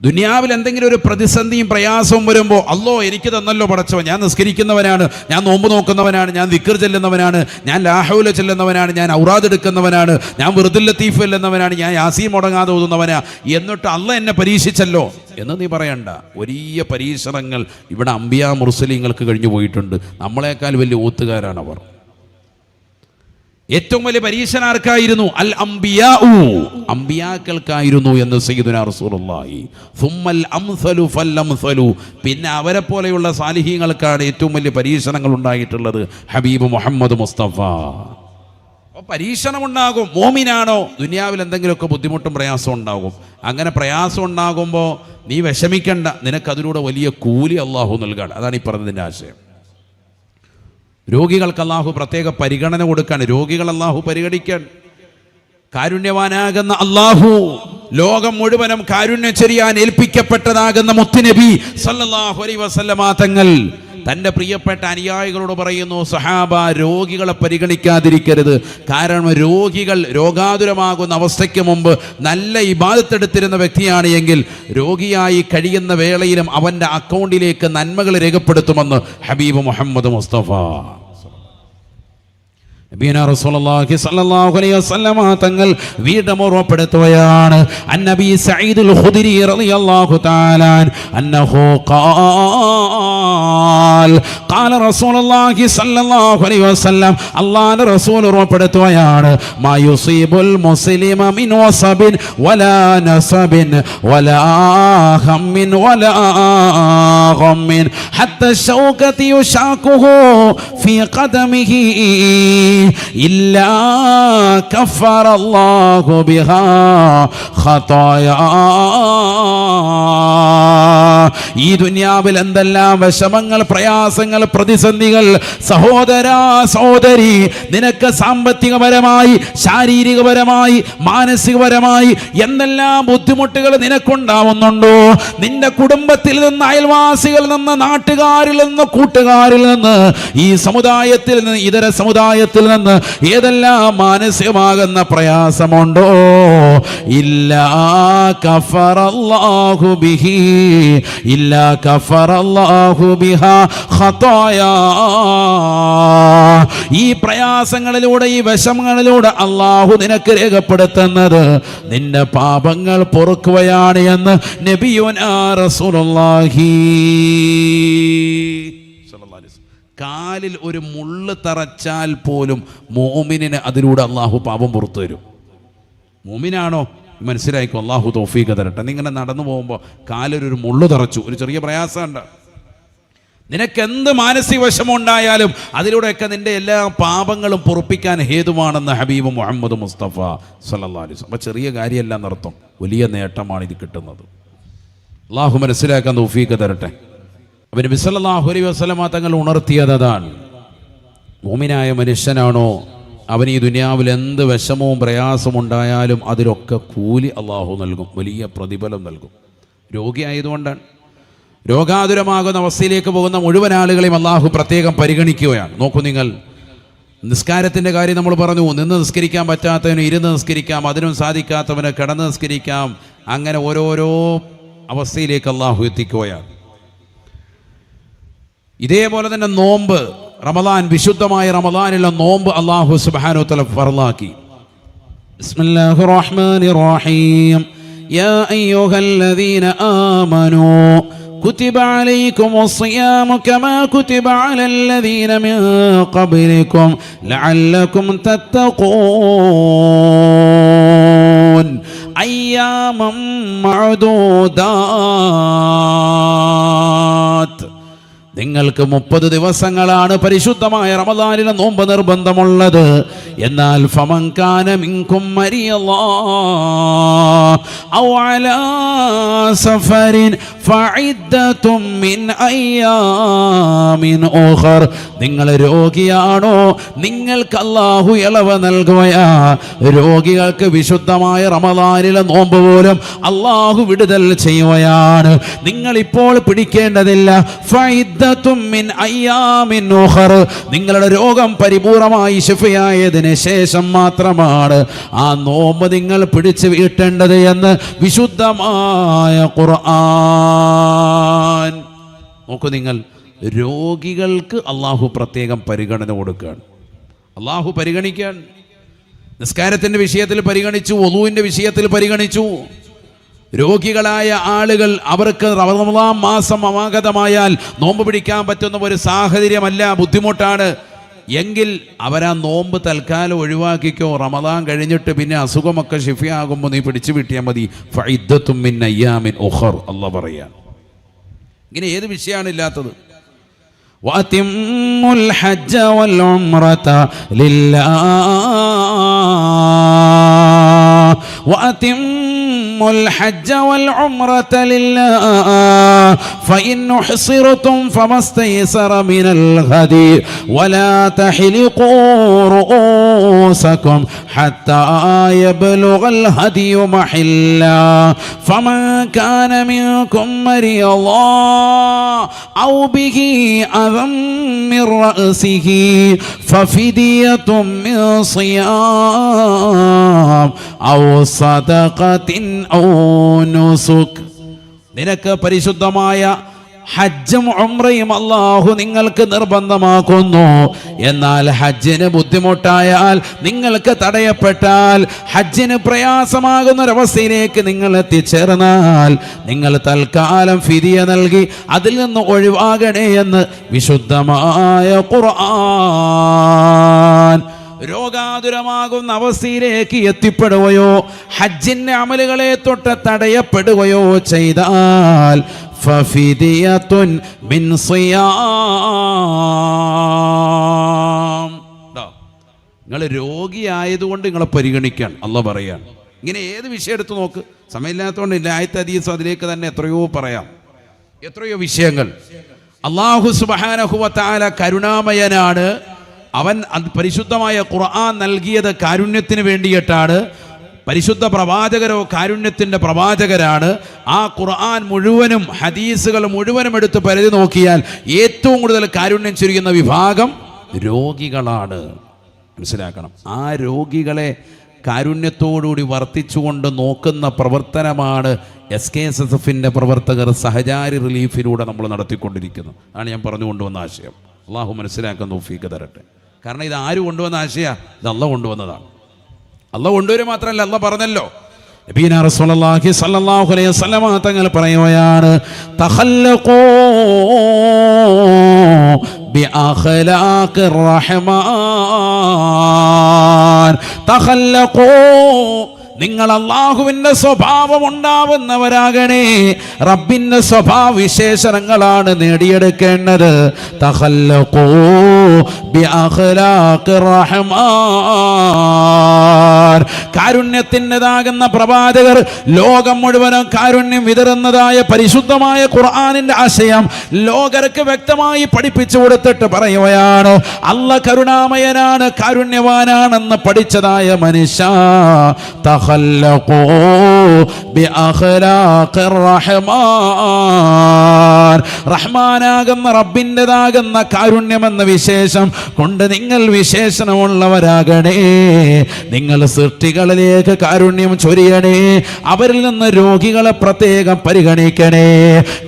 ദുനിയാവിൽ എന്തെങ്കിലും ഒരു പ്രതിസന്ധിയും പ്രയാസവും വരുമ്പോൾ, അല്ലോ എനിക്ക് തന്നല്ലോ പടച്ചവൻ, ഞാൻ നിസ്കരിക്കുന്നവനാണ്, ഞാൻ നോമ്പ് നോക്കുന്നവനാണ്, ഞാൻ ദിക്ർ ചെല്ലുന്നവനാണ്, ഞാൻ ലാഹൗല ചെല്ലുന്നവനാണ്, ഞാൻ ഔറാദ് എടുക്കുന്നവനാണ്, ഞാൻ വിർദുൽ ലത്തീഫ് ചെല്ലുന്നവനാണ്, ഞാൻ യാസീൻ മുടങ്ങാതെ ഓതുന്നവനാ, എന്നിട്ട് അള്ളാഹ് എന്നെ പരീക്ഷിച്ചല്ലോ എന്ന് നീ പറയണ്ട. വലിയ പരീക്ഷണങ്ങൾ ഇവിടെ അംബിയാ മുർസലീങ്ങൾക്ക് കഴിഞ്ഞു പോയിട്ടുണ്ട്. നമ്മളെക്കാൾ വലിയ ഓത്തുകാരാണ് അവർ. ഏറ്റവും വലിയ പരീക്ഷണം ആർക്കായിരുന്നു? അൽ അംബിയാഉ, അംബിയാക്കൾക്കായിരുന്നു എന്ന് സയ്യിദുനാ റസൂലുള്ളാഹി. സുമ്മൽ അംസലു ഫൽ അംസലു, പിന്നെ അവരെ പോലെയുള്ള സാലിഹീങ്ങൾക്കാണ് ഏറ്റവും വലിയ പരീക്ഷണങ്ങൾ ഉണ്ടായിട്ടുള്ളത്. ഹബീബ് മുഹമ്മദ് മുസ്തഫ. പരീക്ഷണം ഉണ്ടാകും. മോമിനാണോ ദുനിയാവിൽ എന്തെങ്കിലുമൊക്കെ ബുദ്ധിമുട്ടും പ്രയാസം ഉണ്ടാകും. അങ്ങനെ പ്രയാസം ഉണ്ടാകുമ്പോൾ നീ വിഷമിക്കണ്ട, നിനക്കതിലൂടെ വലിയ കൂലി അള്ളാഹു നൽകാണ്. അതാണ് ഈ പറഞ്ഞതിൻ്റെ ആശയം. രോഗികൾക്ക് അള്ളാഹു പ്രത്യേക പരിഗണന കൊടുക്കാൻ, രോഗികൾ അള്ളാഹു പരിഗണിക്കാൻ. കാരുണ്യവാനാകുന്ന അള്ളാഹു ലോകം മുഴുവനും കാരുണ്യം ചൊരിയാൻ ഏൽപ്പിക്കപ്പെട്ടതാകുന്ന മുത്തുനബി സല്ലല്ലാഹു അലൈഹി വസല്ലമ തങ്ങൾ തൻ്റെ പ്രിയപ്പെട്ട അനുയായികളോട് പറയുന്നു, സഹാബ, രോഗികളെ പരിഗണിക്കാതിരിക്കരുത്. കാരണം രോഗികൾ രോഗാതുരമാകുന്ന അവസ്ഥയ്ക്ക് മുമ്പ് നല്ല ഇബാദത്തെടുത്തിരുന്ന വ്യക്തിയാണ് എങ്കിൽ രോഗിയായി കഴിയുന്ന വേളയിലും അവൻ്റെ അക്കൗണ്ടിലേക്ക് നന്മകൾ രേഖപ്പെടുത്തുമെന്ന് ഹബീബ് മുഹമ്മദ് മുസ്തഫ. നബിയനാ റസൂലുള്ളാഹി സ്വല്ലല്ലാഹു അലൈഹി വസല്ലമ തങ്ങൾ വീണ്ടും ഓർമ്മപ്പെടുത്തുകയാണ്, അന്നബി സഈദുൽ ഖുദരി റളിയല്ലാഹു തആല അന്നഹു ഖാല റസൂലുള്ളാഹി സ്വല്ലല്ലാഹു അലൈഹി വസല്ലം, അല്ലാഹുവിന്റെ റസൂൽ ഓർമ്മപ്പെടുത്തുകയാണ്, മാ യുസീബുൽ മുസ്ലിമ മിൻ വസബിൻ വലാ നസബിൻ വലാ ഹമ്മിൻ വലാ ഗമ്മിൻ ഹത്ത ശൗകതി യുശാഖുഹു ഫീ ഖദമിഹി ഇല്ലാ കഫറല്ലാഹു ബിഹാ ഖതായാ. ഈ ദുനിയാവിൽ എന്തെല്ലാം വിഷമങ്ങൾ, പ്രയാസങ്ങൾ, പ്രതിസന്ധികൾ, സഹോദരാ സഹോദരി, നിനക്ക് സാമ്പത്തികപരമായി, ശാരീരികപരമായി, മാനസികപരമായി എന്തെല്ലാം ബുദ്ധിമുട്ടുകൾ നിനക്കുണ്ടാവുന്നുണ്ടോ, നിന്റെ കുടുംബത്തിൽ നിന്ന്, അയൽവാസികളിൽ നിന്ന്, നാട്ടുകാരിൽ നിന്ന്, കൂട്ടുകാരിൽ നിന്ന്, ഈ സമുദായത്തിൽ നിന്ന്, ഇതര സമുദായത്തിൽ നിന്ന് ഏതെല്ലാം മാനസികമാകുന്ന പ്രയാസമുണ്ടോ, ഇല്ലാ കഫറല്ലാഹു ബിഹി ഇല്ലാ കഫറല്ലാഹു ബിഹാ ഖതായാ. ഈ പ്രയാസങ്ങളിലൂടെ, ഈ വിഷമങ്ങളിലൂടെ അല്ലാഹു നിനക്ക് രേഖപ്പെടുത്തുന്നത് നിന്റെ പാപങ്ങൾ പൊറുക്കുകയാണ് എന്ന് നബിയുനാ റസൂലുള്ളാഹി. കാലിൽ ഒരു മുള്ള് തറച്ചാൽ പോലും മോമിനിന് അതിലൂടെ അള്ളാഹു പാപം പുറത്തു തരും. മോമിനാണോ മനസ്സിലായിക്കോ, അള്ളാഹു തൗഫീഖ് തരട്ടെ. നിങ്ങനെ നടന്നു പോകുമ്പോൾ കാലിലൊരു മുള്ളു തറച്ചു, ഒരു ചെറിയ പ്രയാസമുണ്ട്, നിനക്കെന്ത് മാനസിക വിഷമം ഉണ്ടായാലും അതിലൂടെയൊക്കെ നിന്റെ എല്ലാ പാപങ്ങളും പൊറുപ്പിക്കാൻ ഹേതുവാണെന്ന് ഹബീബ് മുഹമ്മദ് മുസ്തഫ സല്ലല്ലാഹു അലൈഹി വസല്ലം. അപ്പോൾ ചെറിയ കാര്യമല്ല എന്നർത്ഥം, വലിയ നേട്ടമാണ് ഇത് കിട്ടുന്നത്. അള്ളാഹു മനസ്സിലാക്കാൻ തൗഫീഖ് തരട്ടെ. അപ്പോൾ നബി സല്ലല്ലാഹു അലൈഹി വസല്ലമ തങ്ങൾ ഉണർത്തിയതാണ്, മുഅ്മിനായ മനുഷ്യനാണോ അവൻ ഈ ദുനിയാവിൽ എന്ത് വിഷമവും പ്രയാസവും ഉണ്ടായാലും അതിലൊക്കെ കൂലി അള്ളാഹു നൽകും, വലിയ പ്രതിഫലം നൽകും. രോഗിയായതുകൊണ്ടാണ്. രോഗാതുരമാകുന്ന അവസ്ഥയിലേക്ക് പോകുന്ന മുഴുവൻ ആളുകളെയും അള്ളാഹു പ്രത്യേകം പരിഗണിക്കുകയാണ്. നോക്കൂ നിങ്ങൾ, നിസ്കാരത്തിൻ്റെ കാര്യം നമ്മൾ പറഞ്ഞു. നിന്ന് നിസ്കരിക്കാൻ പറ്റാത്തവന് ഇരുന്ന് നിസ്കരിക്കാം, അതിനും സാധിക്കാത്തവന് കിടന്ന് നിസ്കരിക്കാം. അങ്ങനെ ഓരോരോ അവസ്ഥയിലേക്ക് അള്ളാഹു എത്തിക്കുകയാണ്. ഇതേപോലെ തന്നെ നോമ്പ്, റമദാൻ, വിശുദ്ധമായ റമദാനിലെ നോമ്പ് അല്ലാഹു സുബ്ഹാനഹു വ തആല ഫർളാക്കി. ബിസ്മില്ലാഹിർ റഹ്മാനിർ റഹീം. യാ അയ്യുഹല്ലദീന ആമനൂ കുതിബ അലൈക്കുമുസ് സിയാമു കമാ കുതിബ അലല്ലദീന മിൻ ഖബ്ലിക്കും ലഅല്ലക്കും തത്തഖൂൻ അയ്യാമം മഅദൂദാത്. നിങ്ങൾക്ക് 30 ദിവസങ്ങളാണ് പരിശുദ്ധമായ റമദാനിലെ നോമ്പ് നിർബന്ധമുള്ളത്. എന്നാൽ ഫമൻ കാന മിൻകും മരിയല്ലാഹ് ഔ അലാ സഫരിൻ ഫഇദ്ദതും മിൻ അയ്യാമിൻ ഉഖർ. നിങ്ങൾ രോഗിയാണോ, നിങ്ങൾക്ക് അല്ലാഹു ഇളവ് നൽകുകയാ. രോഗികൾക്ക് വിശുദ്ധമായ റമദാനിലെ നോമ്പ് പോലും അല്ലാഹു വിടുതൽ ചെയ്യുകയാണ്. നിങ്ങൾ ഇപ്പോൾ പിടിക്കേണ്ടതില്ല. ഫഇദ്ദതും മിൻ അയ്യാമിൻ ഉഖർ. നിങ്ങളുടെ രോഗം പരിപൂർണമായി ശിഫയായതിന് ശേഷം മാത്രമാണ് ആ നോമ്പ് നിങ്ങൾ പിടിച്ചു വീട്ടേണ്ടത് എന്ന് വിശുദ്ധമായ ഖുർആൻ. നോക്കൂ, നിങ്ങൾ രോഗികൾക്ക് അള്ളാഹു പ്രത്യേകം പരിഗണന കൊടുക്കുകയാണ്. അള്ളാഹു പരിഗണിക്കാൻ നിസ്കാരത്തിൻ്റെ വിഷയത്തിൽ പരിഗണിച്ചു, വുളൂഇൻ്റെ വിഷയത്തിൽ പരിഗണിച്ചു. രോഗികളായ ആളുകൾ, അവർക്ക് റമദാൻ മാസം സമാഗതമായാൽ നോമ്പ് പിടിക്കാൻ പറ്റുന്ന ഒരു സാഹചര്യമല്ല, ബുദ്ധിമുട്ടാണ് എങ്കിൽ അവരാ നോമ്പ് തൽക്കാലം ഒഴിവാക്കിക്കോ. റമദാൻ കഴിഞ്ഞിട്ട് പിന്നെ അസുഖമൊക്കെ ഷിഫയാകുമ്പോൾ നീ പിടിച്ചു വിട്ടിയാൽ മതി. ഫഇദ്ദത്തും മിൻ അയ്യാമിൻ ഉഖർ അല്ലാഹ് പറയാൻ. ഇങ്ങനെ ഏത് വിഷയമാണ് ഇല്ലാത്തത്? വഅതിമ്മുൽ ഹജ്ജ വൽ ഉംറത ലില്ലാഹ് وأتموا الحج والعمرة لله فإن أحصرتم فما استيسر من الهدي ولا تحلقوا رؤوسكم حتى يبلغ الهدي محله فمن كان منكم مريضا أو به أذى من رأسه ففدية من صيام ഔ സദഖത്തിൻ ഔ നുസുക്. നിനക്ക് പരിശുദ്ധമായ ഹജ്ജും ഉംറയും അല്ലാഹു നിങ്ങൾക്ക് നിർബന്ധമാക്കുന്നു. എന്നാൽ ഹജ്ജിന് ബുദ്ധിമുട്ടായാൽ, നിങ്ങൾക്ക് തടയപ്പെട്ടാൽ, ഹജ്ജിന് പ്രയാസമാകുന്നൊരവസ്ഥയിലേക്ക് നിങ്ങൾ എത്തിച്ചേർന്നാൽ നിങ്ങൾ തൽക്കാലം ഫിദിയ നൽകി അതിൽ നിന്ന് ഒഴിവാകണേ എന്ന് വിശുദ്ധമായ ഖുർആൻ. രോഗാതുരമാകുന്ന അവസ്ഥയിലേക്ക് എത്തിപ്പെടുകയോ ഹജ്ജിന്റെ അമലുകളെ തൊട്ട് തടയപ്പെടുകയോ ചെയ്താൽ ഫഫിദിയത്തുൻ മിൻ സിയാം. നിങ്ങൾ രോഗിയായതുകൊണ്ട് നിങ്ങളെ പരിഗണിക്കാൻ അല്ലാഹ് പറയാൻ. ഇങ്ങനെ ഏത് വിഷയം എടുത്ത് നോക്ക്. സമയമില്ലാത്തതുകൊണ്ട് ഇല്ല, ആയത്ത് ഹദീസ് അതിലേക്ക് തന്നെ എത്രയോ പറയാം, എത്രയോ വിഷയങ്ങൾ. അല്ലാഹു സുബ്ഹാനഹു വ തആല കരുണാമയനാണ്. അവൻ പരിശുദ്ധമായ ഖുർആൻ നൽകിയത് കാരുണ്യത്തിന് വേണ്ടിയിട്ടാണ്. പരിശുദ്ധ പ്രവാചകരോ കാരുണ്യത്തിൻ്റെ പ്രവാചകരാണ്. ആ ഖുർആൻ മുഴുവനും ഹദീസുകൾ മുഴുവനും എടുത്ത് പരിധി നോക്കിയാൽ ഏറ്റവും കൂടുതൽ കാരുണ്യം ചൊരിയുന്ന വിഭാഗം രോഗികളാണ്. മനസ്സിലാക്കണം. ആ രോഗികളെ കാരുണ്യത്തോടുകൂടി വർത്തിച്ചുകൊണ്ട് നോക്കുന്ന പ്രവർത്തനമാണ് SKSSFിൻ്റെ പ്രവർത്തകർ സഹചാരി റിലീഫിലൂടെ നമ്മൾ നടത്തിക്കൊണ്ടിരിക്കുന്നത്. ആണ് ഞാൻ പറഞ്ഞു കൊണ്ടുവന്ന ആശയം. അള്ളാഹു മനസ്സിലാക്കാൻ തൗഫീഖ് തരട്ടെ. കാരണം ഇത് ആര് കൊണ്ടുവന്ന ആശയം? ഇത് അള്ളാഹ് കൊണ്ടുവന്നതാണ്. അള്ളാഹ് കൊണ്ടുവരും മാത്രമല്ല, അള്ളാഹ് പറഞ്ഞല്ലോ. നബീന റസൂലുള്ളാഹി സ്വല്ലല്ലാഹു അലൈഹി വസല്ലമ തങ്ങൾ പറയുകയാണ്, തഖല്ലഖൂ ബിഅഖ്ലാഖിർ റഹ്മാൻ. തഖല്ലഖൂ, നിങ്ങൾ അള്ളാഹുവിൻ്റെ സ്വഭാവം ഉണ്ടാവുന്നവരാകണേ. റബ്ബിൻ്റെ സ്വഭാവ വിശേഷണങ്ങളാണ് നേടിയെടുക്കേണ്ടത്. തഖല്ലഖൂ ബിഅഖ്ലാഖിർ റഹ്മാൻ. കാരുണ്യത്തിൻ്റെതാകുന്ന പ്രവാചകർ ലോകം മുഴുവനും കാരുണ്യം വിതറുന്നതായ പരിശുദ്ധമായ ഖുർആനിൻ്റെ ആശയം ലോകർക്ക് വ്യക്തമായി പഠിപ്പിച്ചു കൊടുത്തിട്ട് പറയുകയാണ്, അല്ലാഹ് കരുണാമയനാണ്, കാരുണ്യവാനാണെന്ന് പഠിച്ചതായ മനുഷ്യ റഹ്മാനാകുന്ന റബ്ബിൻ്റെതാകുന്ന കാരുണ്യമെന്ന വിശേഷം കൊണ്ട് നിങ്ങൾ വിശേഷണമുള്ളവരാകണേ. നിങ്ങൾ സൃഷ്ടികളിലേക്ക് കാരുണ്യം ചൊരിയണേ. അവരിൽ നിന്ന് രോഗികളെ പ്രത്യേകം പരിഗണിക്കണേ.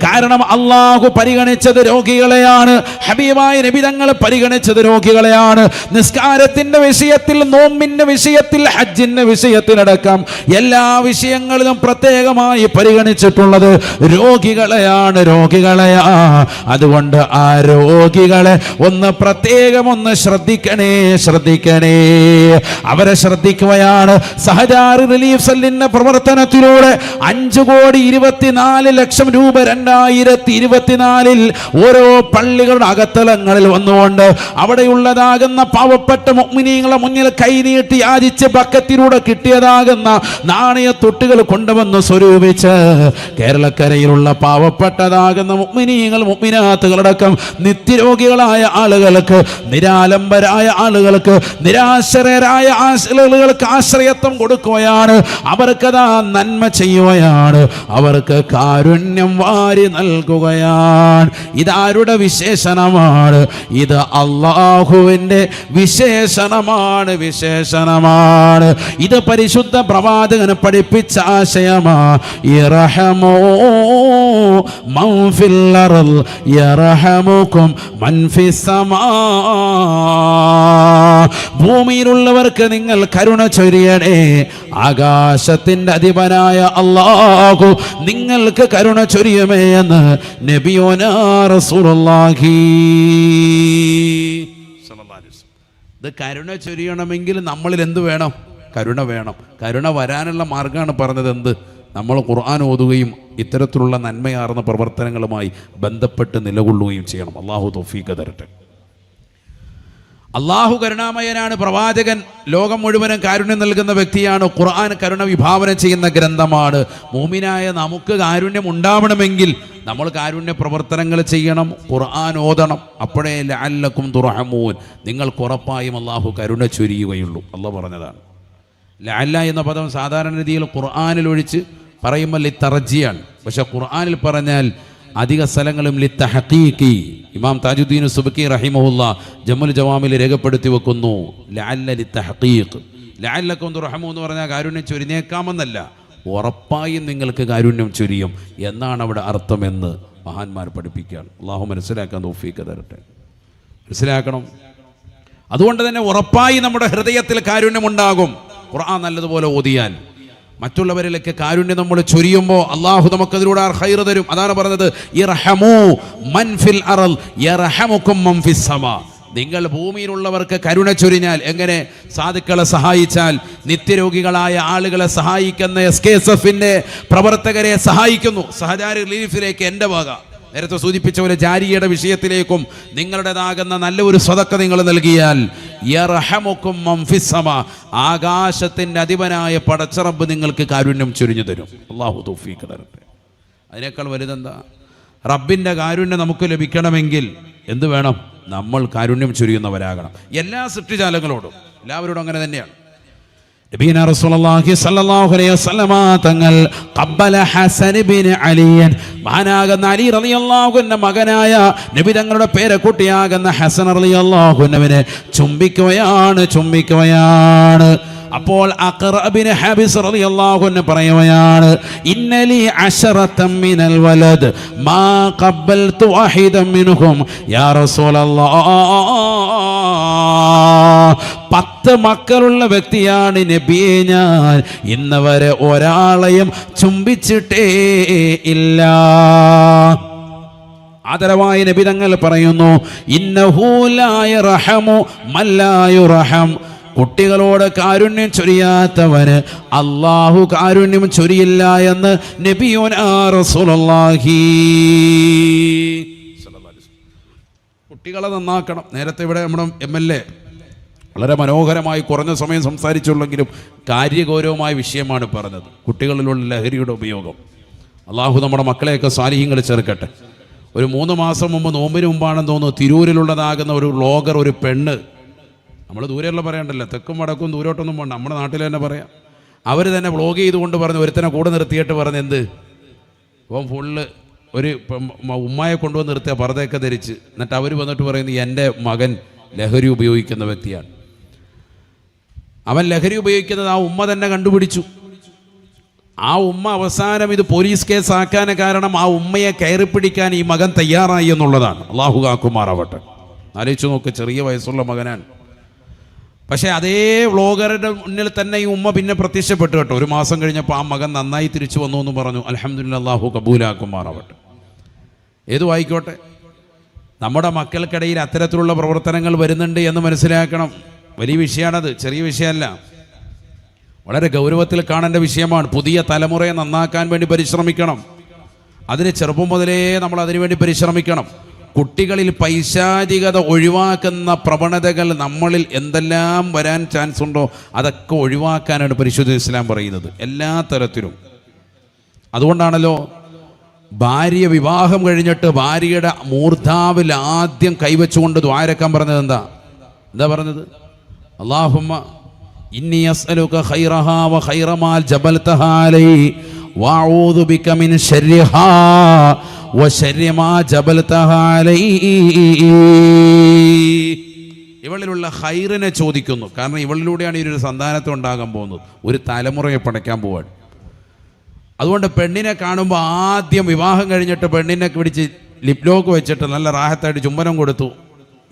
കാരണം അള്ളാഹു പരിഗണിച്ചത് രോഗികളെയാണ്. ഹബീബായ നബി തങ്ങൾ പരിഗണിച്ചത് രോഗികളെയാണ്. നിസ്കാരത്തിന്റെ വിഷയത്തിൽ, നോമ്പിന്റെ വിഷയത്തിൽ, ഹജ്ജിന്റെ വിഷയത്തിലടക്കം എല്ലാ വിഷയങ്ങളിലും പ്രത്യേകമായി പരിഗണിച്ചിട്ടുള്ളത് രോഗികളെയാണ്. അതുകൊണ്ട് ആ രോഗികളെ ഒന്ന് പ്രത്യേകം ഒന്ന് ശ്രദ്ധിക്കണേ. അവരെ ശ്രദ്ധിക്കുകയാണ്. സഹജാരി റിലീഫ് സെല്ലിന്റെ പ്രവർത്തനത്തിലൂടെ 5,24,00,000 രൂപ 2024 ഓരോ പള്ളികളുടെ അകത്തളങ്ങളിൽ വന്നുകൊണ്ട് അവിടെയുള്ളതാകുന്ന പാവപ്പെട്ട മുഅ്മിനീങ്ങളെ മുന്നിൽ കൈനീട്ടി യാചിച്ച് ബക്കറ്റിലൂടെ കിട്ടിയതാകുന്ന നാണയത്തൊട്ടുകൾ കൊണ്ടുവന്ന് സ്വരൂപിച്ച് കേരളക്കരയിലുള്ള പാവപ്പെട്ടതാകുന്ന മുഅ്മിനീങ്ങൾ മുഅ്മിനാത്തുകളടക്കം നിത്യരോഗികളായ ആളുകൾക്ക്, നിരാലംബരായ ആളുകൾക്ക്, നിരാശ്രയരായ ആളുകൾക്ക് ആശ്രയത്വം കൊടുക്കുകയാണ്. അവർക്കതാ നന്മ ചെയ്യുകയാണ്, അവർക്ക് കാരുണ്യം വാരി നൽകുകയാണ്. ഇതാരുടെ വിശേഷണമാണ്? ഇത് അല്ലാഹുവിൻ്റെ വിശേഷണമാണ്. ഇത് പരിശുദ്ധ പ്രവാചകന് പഠിപ്പിച്ച ആശയമാ. ഇർഹമൂ മൻ ഫിൽ അർള് യർഹമുകും മൻ ഫിസ് സമാ. ഭൂമിയിലുള്ളവർക്ക് നിങ്ങൾ കരുണ ചൊരിയണേ, ആകാശത്തിന്റെ അധിപനായ അല്ലാഹു നിങ്ങൾക്ക് കരുണ ചൊരിയുമേ എന്ന് നബിയോനാ റസൂലുള്ളാഹി. ഇത് കരുണ ചൊരിയണമെങ്കിൽ നമ്മളിൽ എന്ത് വേണം? കരുണ വേണം. കരുണ വരാനുള്ള മാർഗ്ഗമാണ് പറഞ്ഞത്. എന്ത്? നമ്മൾ ഖുർആൻ ഓതുകയും ഇത്തരത്തിലുള്ള നന്മയാർന്ന പ്രവർത്തനങ്ങളുമായി ബന്ധപ്പെട്ട് നിലകൊള്ളുകയും ചെയ്യണം. അള്ളാഹു തൗഫീഖ് തരട്ടെ. അള്ളാഹു കരുണാമയനാണ്. പ്രവാചകൻ ലോകം മുഴുവനും കാരുണ്യം നൽകുന്ന വ്യക്തിയാണ്. ഖുർആൻ കരുണ വിഭാവനം ചെയ്യുന്ന ഗ്രന്ഥമാണ്. മുഅ്മിനായ നമുക്ക് കാരുണ്യം ഉണ്ടാവണമെങ്കിൽ നമ്മൾ കാരുണ്യ പ്രവർത്തനങ്ങൾ ചെയ്യണം, ഖുർആൻ ഓതണം. അപ്പോഴേ ലഅല്ലക്കും തുർഹമൂൻ, നിങ്ങൾക്ക് ഉറപ്പായും അള്ളാഹു കരുണ ചൊരിയുകയുള്ളൂ. അള്ളാഹ് പറഞ്ഞതാണ്. ലഅല്ല എന്ന പദം സാധാരണ രീതിയിൽ ഖുർആനിൽ ഒഴിച്ച് പറയുമ്പോൾ ലിത്തറജിയാണ്. പക്ഷെ ഖുർആനിൽ പറഞ്ഞാൽ അധിക സ്ഥലങ്ങളും ലിത്തഹഖീഖി. ഇമാം താജുദ്ദീൻ സുബ്കി റഹിമഹുല്ലാ ജമുൽ ജവാമിൽ രേഖപ്പെടുത്തി വെക്കുന്നു ലഅല്ല ലിത്തഹഖീഖ്. ലഅല്ലക്കും തുർഹമൂൻ എന്ന് പറഞ്ഞാൽ കാരുണ്യം ചൊരിഞ്ഞേക്കാമെന്നല്ല, ഉറപ്പായും നിങ്ങൾക്ക് കാരുണ്യം ചൊരിയും എന്നാണ് അവിടെ അർത്ഥമെന്ന് മഹാന്മാർ പഠിപ്പിക്കുകയാണ്. അള്ളാഹു മനസ്സിലാക്കാൻ തൗഫീഖ് തരട്ടെ. മനസ്സിലാക്കണം. അതുകൊണ്ട് തന്നെ ഉറപ്പായി നമ്മുടെ ഹൃദയത്തിൽ കാരുണ്യമുണ്ടാകും ഖുർആൻ നല്ലതുപോലെ ഓതിയാൽ. മറ്റുള്ളവരിലേക്ക് കാരുണ്യം നമ്മൾ ചൊരിയുമ്പോൾ അള്ളാഹു നമുക്കതിലൂടെ ഖൈർ തരും. അതാണ് പറഞ്ഞത് ഇർഹമൂ മൻ ഫിൽ അർള് യർഹമുകും മൻ ഫിസ് സമാ. നിങ്ങൾ ഭൂമിയിലുള്ളവർക്ക് കരുണ ചൊരിഞ്ഞാൽ, എങ്ങനെ? സാധുക്കളെ സഹായിച്ചാൽ, നിത്യരോഗികളായ ആളുകളെ സഹായിക്കുന്ന SKSFന്റെ പ്രവർത്തകരെ സഹായിക്കുന്നു. സഹജാരി റിലീഫിലേക്ക് എൻ്റെ വക, നേരത്തെ സൂചിപ്പിച്ച പോലെ ജാരിയുടെ വിഷയത്തിലേക്കും നിങ്ങളുടേതാകുന്ന നല്ല ഒരു സ്വതക്ക നിങ്ങൾ നൽകിയാൽ യർഹമുകും മൻ ഫിസ് സമാ, ആകാശത്തിൻ്റെ അധിപനായ പടച്ചറബ് നിങ്ങൾക്ക് കാരുണ്യം ചൊരിഞ്ഞു തരും. അല്ലാഹു തൗഫീഖ് തരട്ടെ. അതിനേക്കാൾ വലുതെന്താ? റബ്ബിൻ്റെ കാരുണ്യം നമുക്ക് ലഭിക്കണമെങ്കിൽ എന്ത് വേണം? നമ്മൾ കാരുണ്യം ചൊരിയുന്നവരാകണം. എല്ലാ സൃഷ്ടിജാലങ്ങളോടും, എല്ലാവരോടും അങ്ങനെ തന്നെയാണ്. നബിയുനാ റസൂലുള്ളാഹി സ്വല്ലല്ലാഹു അലൈഹി വസല്ലമ തങ്ങൾ ഖബ്ബല ഹസൻ ഇബ്നു അലി, മഹാനാകുന്ന അലി റളിയല്ലാഹു അൻഹു മകനായ നബി തങ്ങളുടെ പേരക്കുട്ടിയാകുന്ന ഹസൻ റളിയല്ലാഹു അൻഹുവിനെ ചുംബിക്കുകയാണ്. അപ്പോൾ അഖറ ഇബ്നു ഹബീസ് റളിയല്ലാഹു അൻഹു പറയുകയാണ്, ഇന്നലി അശറതൻ മിനൽ വലദ് മാ ഖബ്ബൽതു വഹിദൻ മിൻഹും യാ റസൂലല്ലാഹ്. 10 മക്കളുള്ള വ്യക്തിയാണ് നബിയെ ഞാൻ, ഇന്നവരെ ഒരാളെയും ചുംബിച്ചിട്ടേ ഇല്ല. ആദരവായ നബി തങ്ങൾ പറയുന്നു, ഇന്നഹു ലാ യർഹമു മൻ ലാ യുർഹം. കുട്ടികളോട് കാരുണ്യം ചൊരിയാത്തവന് അല്ലാഹു കാരുണ്യം ചൊരിയില്ല എന്ന് നബിയുനാ റസൂലുള്ളാഹി. കുട്ടികളെ നന്നാക്കണം. നേരത്തെ ഇവിടെ നമ്മുടെ MLA വളരെ മനോഹരമായി കുറഞ്ഞ സമയം സംസാരിച്ചുള്ളെങ്കിലും കാര്യഗൗരവമായ വിഷയമാണ് പറഞ്ഞത്. കുട്ടികളിലുള്ള ലഹരിയുടെ ഉപയോഗം. അള്ളാഹു നമ്മുടെ മക്കളെയൊക്കെ സാലിഹ്യങ്ങൾ ചേർക്കട്ടെ. ഒരു 3 മാസം മുമ്പ്, നോമ്പിന് മുമ്പാണെന്ന് തോന്നുന്നു, തിരൂരിലുള്ളതാകുന്ന ഒരു വ്ളോഗർ, ഒരു പെണ്ണ്, നമ്മൾ ദൂരെയുള്ള പറയണ്ടല്ലോ, തെക്കും വടക്കും ദൂരോട്ടൊന്നും പോകണ്ട, നമ്മുടെ നാട്ടിൽ തന്നെ പറയാം. അവർ തന്നെ വ്ളോഗ് ചെയ്തുകൊണ്ട് പറഞ്ഞു, ഒരുത്തനെ കൂടെ നിർത്തിയിട്ട് പറഞ്ഞ് എന്ത്, അപ്പം ഫുള്ള് ഒരു ഉമ്മായെ കൊണ്ടുവന്ന് നിർത്തിയ പർദ്ദയൊക്കെ ധരിച്ച്, എന്നിട്ട് അവർ വന്നിട്ട് പറയുന്നത് എൻ്റെ മകൻ ലഹരി ഉപയോഗിക്കുന്ന വ്യക്തിയാണ്. അവൻ ലഹരി ഉപയോഗിക്കുന്നത് ആ ഉമ്മ തന്നെ കണ്ടുപിടിച്ചു. ആ ഉമ്മ അവസാനം ഇത് പോലീസ് കേസാക്കാൻ കാരണം ആ ഉമ്മയെ കയറി പിടിക്കാൻ ഈ മകൻ തയ്യാറായി എന്നുള്ളതാണ്. അള്ളാഹു കാക്കുമാറാവട്ടെ. ആലോചിച്ച് നോക്ക്, ചെറിയ വയസ്സുള്ള മകനാണ്. പക്ഷേ അതേ വ്ളോഗറുടെ മുന്നിൽ തന്നെ ഈ ഉമ്മ പിന്നെ പ്രത്യക്ഷപ്പെട്ടു കേട്ടോ. 1 മാസം കഴിഞ്ഞപ്പോൾ ആ മകൻ നന്നായി തിരിച്ചു വന്നു എന്ന് പറഞ്ഞു. അൽഹംദുലില്ലാഹ്, അള്ളാഹു കബൂലാക്കുമാറാവട്ടെ. ഏതു ആയിക്കോട്ടെ, നമ്മുടെ മക്കൾക്കിടയിൽ അത്തരത്തിലുള്ള പ്രവർത്തനങ്ങൾ വരുന്നുണ്ട് എന്ന് മനസ്സിലാക്കണം. വലിയ വിഷയമാണത്, ചെറിയ വിഷയമല്ല. വളരെ ഗൗരവത്തിൽ കാണേണ്ട വിഷയമാണ്. പുതിയ തലമുറയെ നന്നാക്കാൻ വേണ്ടി പരിശ്രമിക്കണം. അതിന് ചെറുപ്പം മുതലേ നമ്മൾ അതിനുവേണ്ടി പരിശ്രമിക്കണം. കുട്ടികളിൽ പൈശാചികത ഒഴിവാക്കുന്ന പ്രവണതകൾ നമ്മളിൽ എന്തെല്ലാം വരാൻ ചാൻസ് ഉണ്ടോ അതൊക്കെ ഒഴിവാക്കാനാണ് പരിശുദ്ധ ഇസ്ലാം പറയുന്നത്, എല്ലാ തരത്തിലും. അതുകൊണ്ടാണല്ലോ ഭാര്യ വിവാഹം കഴിഞ്ഞിട്ട് ഭാര്യയുടെ മൂർധാവിൽ ആദ്യം കൈവച്ചുകൊണ്ട് ദ്വാരക്കാൻ പറഞ്ഞത്. എന്താ പറഞ്ഞത്? അല്ലാഹുമ്മ ഇന്നി അസ്അലുക ഖൈറഹാ വ ഖൈറ മാ ജബൽതഹാ അലൈഹി വഅഊദു ബിക മിൻ ശർരിഹാ വ ശർരി മാ ജബൽതഹാ അലൈഹി. ഇവളിലുള്ള ഖൈറിനെ ചോദിക്കുന്നു. കാരണം ഇവളിലൂടെയാണ് ഈ ഒരു സന്താനത്തെ ഉണ്ടാകാൻ പോകുന്നത്, ഒരു തലമുറയെ പടയ്ക്കാൻ പോവാണ്. അതുകൊണ്ട് പെണ്ണിനെ കാണുമ്പോൾ ആദ്യം വിവാഹം കഴിഞ്ഞിട്ട് പെണ്ണിനെ പിടിച്ച് ലിപ് ലോക്ക് വെച്ചിട്ട് നല്ല റാഹത്തായിട്ട് ചുംബനം കൊടുത്തു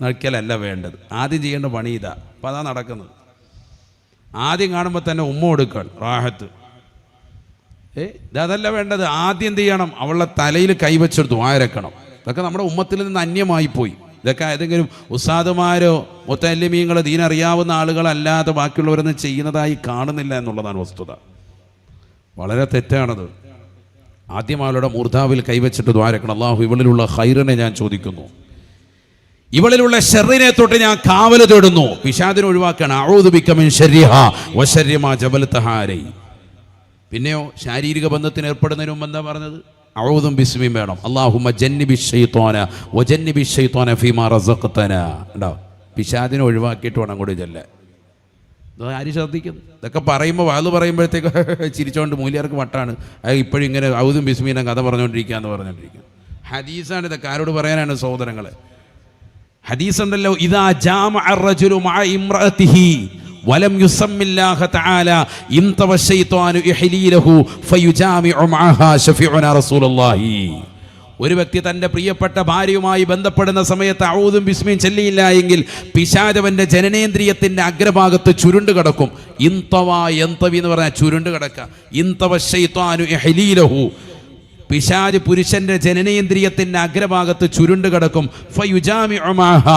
നടക്കലല്ല വേണ്ടത്. ആദ്യം ചെയ്യേണ്ട പണി ഇതാ. അപ്പം അതാ നടക്കുന്നത്. ആദ്യം കാണുമ്പോൾ തന്നെ ഉമ്മ കൊടുക്കാൻ റാഹത്ത്. ഇതല്ല വേണ്ടത്. ആദ്യം എന്ത് ചെയ്യണം? അവളുടെ തലയിൽ കൈവച്ചെടുത്തു ആരക്കണം. ഇതൊക്കെ നമ്മുടെ ഉമ്മത്തിൽ നിന്ന് അന്യമായി പോയി. ഇതൊക്കെ ഏതെങ്കിലും ഉസ്താദുമാരോ മുത്തല്ലിമീങ്ങളോ ദീനറിയാവുന്ന ആളുകളല്ലാതെ ബാക്കിയുള്ളവരൊന്നും ചെയ്യുന്നതായി കാണുന്നില്ല എന്നുള്ളതാണ് വസ്തുത. വളരെ തെറ്റാണത്. ആദ്യം അവളുടെ മൂർധാവിൽ കൈവച്ചിട്ട് ദ്വാരക്കണം. അല്ലാഹു ഇവളിലുള്ള ഖൈറിനെ ഞാൻ ചോദിക്കുന്നു, ഇവളിലുള്ള ഷർറിനെ തൊട്ട് ഞാൻ കാവൽ തേടുന്നു. പിശാചിനെ ഒഴിവാക്കണം. അഊദു ബിക മിൻ ശർരിഹാ വ ശർരി മാ ജബൽതഹാ അലൈഹി. പിന്നെയോ ശാരീരിക ബന്ധത്തിന് ഏർപ്പെടുന്നതിന് മുമ്പ് എന്താ പറഞ്ഞത്? അഊദും ബിസ്മിയും വേണം. അല്ലാഹുമ്മ ജന്നിബിശ് ശൈത്വാന വ ജന്നിബിശ് ശൈത്വാന ഫീമാ റസഖ്തനാ. ഉണ്ടോ? പിശാചിനെ ഒഴിവാക്കിയിട്ട് വേണം കൂടി ചെല്ലാൻ. ആര് ശ്രദ്ധിക്കുന്നു? ഇതൊക്കെ പറയുമ്പോൾ വാത് പറയുമ്പോഴത്തേക്ക് ചിരിച്ചോണ്ട് മൂല്യർക്ക് വട്ടാണ്. അത് ഇപ്പോഴും ഇങ്ങനെ ഔദും ബിസ്മീനെ കഥ പറഞ്ഞുകൊണ്ടിരിക്കുക. ഹദീസാണ് ഇതൊക്കെ. ആരോട് പറയാനാണ് സഹോദരങ്ങളെ? ഹദീസ് ഉണ്ടല്ലോ, ഇദാ ജാമഅ അർ-റജുലു മഅ ഇംറഅതിഹി വലം യുസമ്മില്ലാഹ തആല ഇൻതവ ശൈത്വാനു ഇഹ്ലീലഹു ഫയുജാമിഉ മഅഹാ ശഫീഉനാ റസൂലുള്ളാഹി. ഒരു വ്യക്തി തൻ്റെ പ്രിയപ്പെട്ട ഭാര്യയുമായി ബന്ധപ്പെടുന്ന സമയത്ത് ഔദും ബിസ്മിയും ചൊല്ലിയില്ല എങ്കിൽ പിശാചവന്റെ ജനനേന്ദ്രിയത്തിൻ്റെ അഗ്രഭാഗത്ത് ചുരുണ്ട് കിടക്കും. എന്തവി എന്ന് പറഞ്ഞാൽ ചുരുണ്ട് കിടക്കുക. ഇൻതവ ശൈത്വാനു ഇഹ്ലീലഹു, പിശാച് പുരുഷന്റെ ജനനേന്ദ്രിയത്തിൻ്റെ അഗ്രഭാഗത്ത് ചുരുണ്ട് കിടക്കും. ഫയുജാമിഉ മഅഹാ,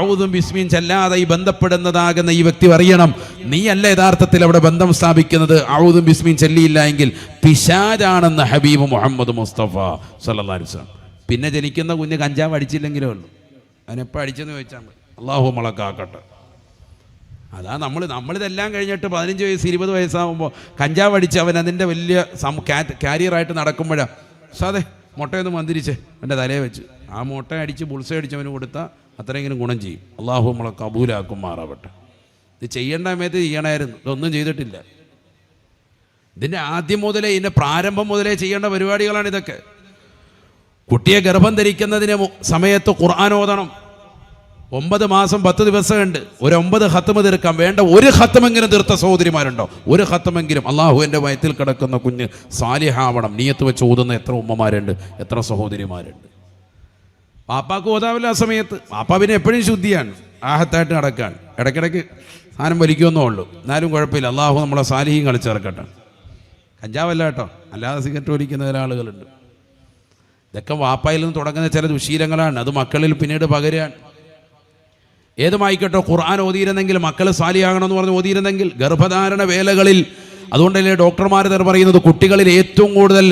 ഔദും ബിസ്മിയും ചൊല്ലാതെ ഈ ബന്ധപ്പെടുന്നതാകുന്ന ഈ വ്യക്തി അറിയണം, നീയല്ല യഥാർത്ഥത്തിൽ അവിടെ ബന്ധം സ്ഥാപിക്കുന്നത്. ഔദും ബിസ്മിയും ചൊല്ലിയില്ല എങ്കിൽ പിശാചാണെന്ന് ഹബീബ് മുഹമ്മദ് മുസ്തഫ സല്ലല്ലാഹു അലൈഹി വസല്ലം. പിന്നെ ജനിക്കുന്ന കുഞ്ഞ് കഞ്ചാവ് അടിച്ചില്ലെങ്കിലേ ഉള്ളൂ. അവനെപ്പോൾ അടിച്ചെന്ന് ചോദിച്ചാൽ മതി. അള്ളാഹു മുളക്കാക്കട്ടെ. അതാ നമ്മളിതെല്ലാം കഴിഞ്ഞിട്ട് 15 വയസ്സ് 20 വയസ്സാകുമ്പോൾ കഞ്ചാവ് അടിച്ച് അവൻ അതിൻ്റെ വലിയ കാരിയറായിട്ട് നടക്കുമ്പോഴാണ് സാധേ മുട്ടയൊന്ന് മന്ദിരിച്ച് എൻ്റെ തലയെ വെച്ച് ആ മുട്ട അടിച്ച് ബുൾസ അടിച്ച് അവന് കൊടുത്താൽ അത്രയെങ്കിലും ഗുണം ചെയ്യും. അള്ളാഹു നമ്മളെ കബൂലാക്കും മാറാവട്ടെ. ഇത് ചെയ്യേണ്ട സമയത്ത് ചെയ്യണമായിരുന്നു. ഇതൊന്നും ചെയ്തിട്ടില്ല. ഇതിൻ്റെ ആദ്യം മുതലേ, ഇതിൻ്റെ പ്രാരംഭം മുതലേ ചെയ്യേണ്ട പരിപാടികളാണ് ഇതൊക്കെ. കുട്ടിയെ ഗർഭം ധരിക്കുന്നതിന് സമയത്ത് ഖുർആൻ ഓതണം. 9 മാസം 10 ദിവസമുണ്ട്. ഒരു 9 ഖത്മ് തീർക്കാം. വേണ്ട ഒരു ഖത്മെങ്കിലും തീർത്ത സഹോദരിമാരുണ്ടോ? ഒരു ഖത്മെങ്കിലും. അള്ളാഹുവിൻ്റെ വയറ്റിൽ കിടക്കുന്ന കുഞ്ഞ് സാലിഹാവണം. നിയത്ത് വെച്ച് ഓതുന്ന എത്ര ഉമ്മമാരുണ്ട്, എത്ര സഹോദരിമാരുണ്ട്. പാപ്പാക്ക് ഓതാവില്ല ആ സമയത്ത്. പാപ്പ പിന്നെ എപ്പോഴും ശുദ്ധിയാണ്, ആഹത്തായിട്ട് നടക്കുകയാണ്. ഇടയ്ക്കിടയ്ക്ക് സാധനം വലിക്കുമെന്നേ ഉള്ളൂ. എന്നാലും കുഴപ്പമില്ല. അള്ളാഹു നമ്മളെ സാലിഹീം കളിച്ചിറക്കട്ടെ. കഞ്ചാവല്ല കേട്ടോ, അല്ലാതെ സിഗരറ്റ് വലിക്കുന്ന ചില ആളുകളുണ്ട്. ഇതൊക്കെ വാപ്പായിൽ നിന്ന് തുടങ്ങുന്ന ചില ദുശീലങ്ങളാണ്. അത് മക്കളിൽ പിന്നീട് പകരുകയാണ്. ഏതുമായിക്കോട്ടെ, ഖുർആൻ ഓതിയിരുന്നെങ്കിൽ, മക്കൾ സാലിയാകണമെന്ന് പറഞ്ഞ് ഓതിയിരുന്നെങ്കിൽ ഗർഭധാരണ വേളകളിൽ. അതുകൊണ്ടല്ലേ ഡോക്ടർമാർ പറയുന്നത് കുട്ടികളിൽ ഏറ്റവും കൂടുതൽ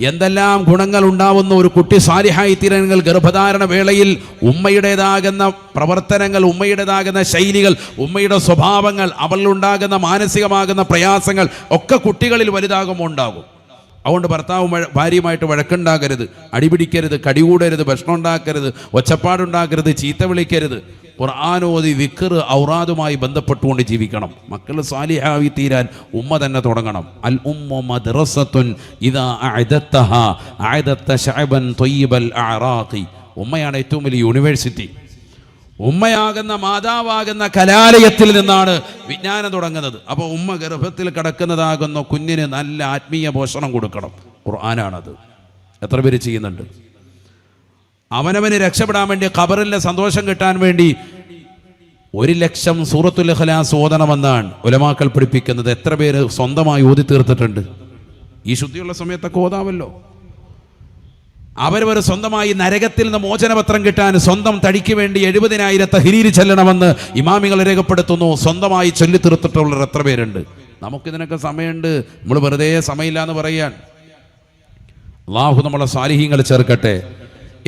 എന്തെല്ലാം ഗുണങ്ങൾ ഉണ്ടാവുന്ന ഒരു കുട്ടി സാലിഹായി തീരണമെങ്കിൽ ഗർഭധാരണ വേളയിൽ ഉമ്മയുടേതാകുന്ന പ്രവർത്തനങ്ങൾ, ഉമ്മയുടേതാകുന്ന ശൈലികൾ, ഉമ്മയുടെ സ്വഭാവങ്ങൾ, അവളിലുണ്ടാകുന്ന മാനസികമാകുന്ന പ്രയാസങ്ങൾ ഒക്കെ കുട്ടികളിൽ വലുതാകുമ്പോൾ ഉണ്ടാകും. അതുകൊണ്ട് ഭർത്താവ് ഭാര്യയുമായിട്ട് വഴക്കുണ്ടാക്കരുത്, അടിപിടിക്കരുത്, കടികൂടരുത്, ഭക്ഷണം ഉണ്ടാക്കരുത്, ഒച്ചപ്പാടുണ്ടാക്കരുത്, ചീത്ത വിളിക്കരുത്. ഖുർആനോദി ദിക്ർ ഔറാദുമായി ബന്ധപ്പെട്ടുകൊണ്ട് ജീവിക്കണം. മക്കൾ സാലിഹായി തീരാൻ ഉമ്മ തന്നെ തുടങ്ങണം. അൽ ഉമ്മു മദ്റസത്തുൻ ഇദാ അഅദത്തഹാ അഅദത്ത ശഅബൻ ത്വയ്യിബൽ അഅറാഖി. ഉമ്മയാണ് ഏറ്റവും വലിയ യൂണിവേഴ്സിറ്റി. ഉമ്മയാകുന്ന, മാതാവാകുന്ന കലാലയത്തിൽ നിന്നാണ് വിജ്ഞാനം തുടങ്ങുന്നത്. അപ്പോൾ ഉമ്മ ഗർഭത്തിൽ കിടക്കുന്നതാകുന്ന കുഞ്ഞിന് നല്ല ആത്മീയ പോഷണം കൊടുക്കണം. ഖുർആനാണത്. എത്ര പേര് ചെയ്യുന്നുണ്ട്? അവനവന് രക്ഷപ്പെടാൻ വേണ്ടി, ഖബറിലെ സന്തോഷം കിട്ടാൻ വേണ്ടി 1,00,000 സൂറത്തുൽ ഇഖ്ലാസ് ഓതണമെന്നാണ് ഉലമാക്കൾ പഠിപ്പിക്കുന്നത്. എത്ര പേര് സ്വന്തമായി ഓതി തീർത്തിട്ടുണ്ട്? ഈ ശുദ്ധിയുള്ള സമയത്തൊക്കെ ഓതാമല്ലോ. അവരവർ സ്വന്തമായി നരകത്തിൽ നിന്ന് മോചനപത്രം കിട്ടാൻ സ്വന്തം തടിക്ക് വേണ്ടി 70,000 തഹ്ലീൽ ചെല്ലണമെന്ന് ഇമാമികൾ രേഖപ്പെടുത്തുന്നു. സ്വന്തമായി ചൊല്ലി തീർത്തിട്ടുള്ളവർ എത്ര പേരുണ്ട്? നമുക്കിതിനൊക്കെ സമയമുണ്ട്, നമ്മൾ വെറുതെ സമയമില്ല എന്ന് പറയാൻ. അള്ളാഹു നമ്മളെ സാലിഹീങ്ങൾ ചേർക്കട്ടെ.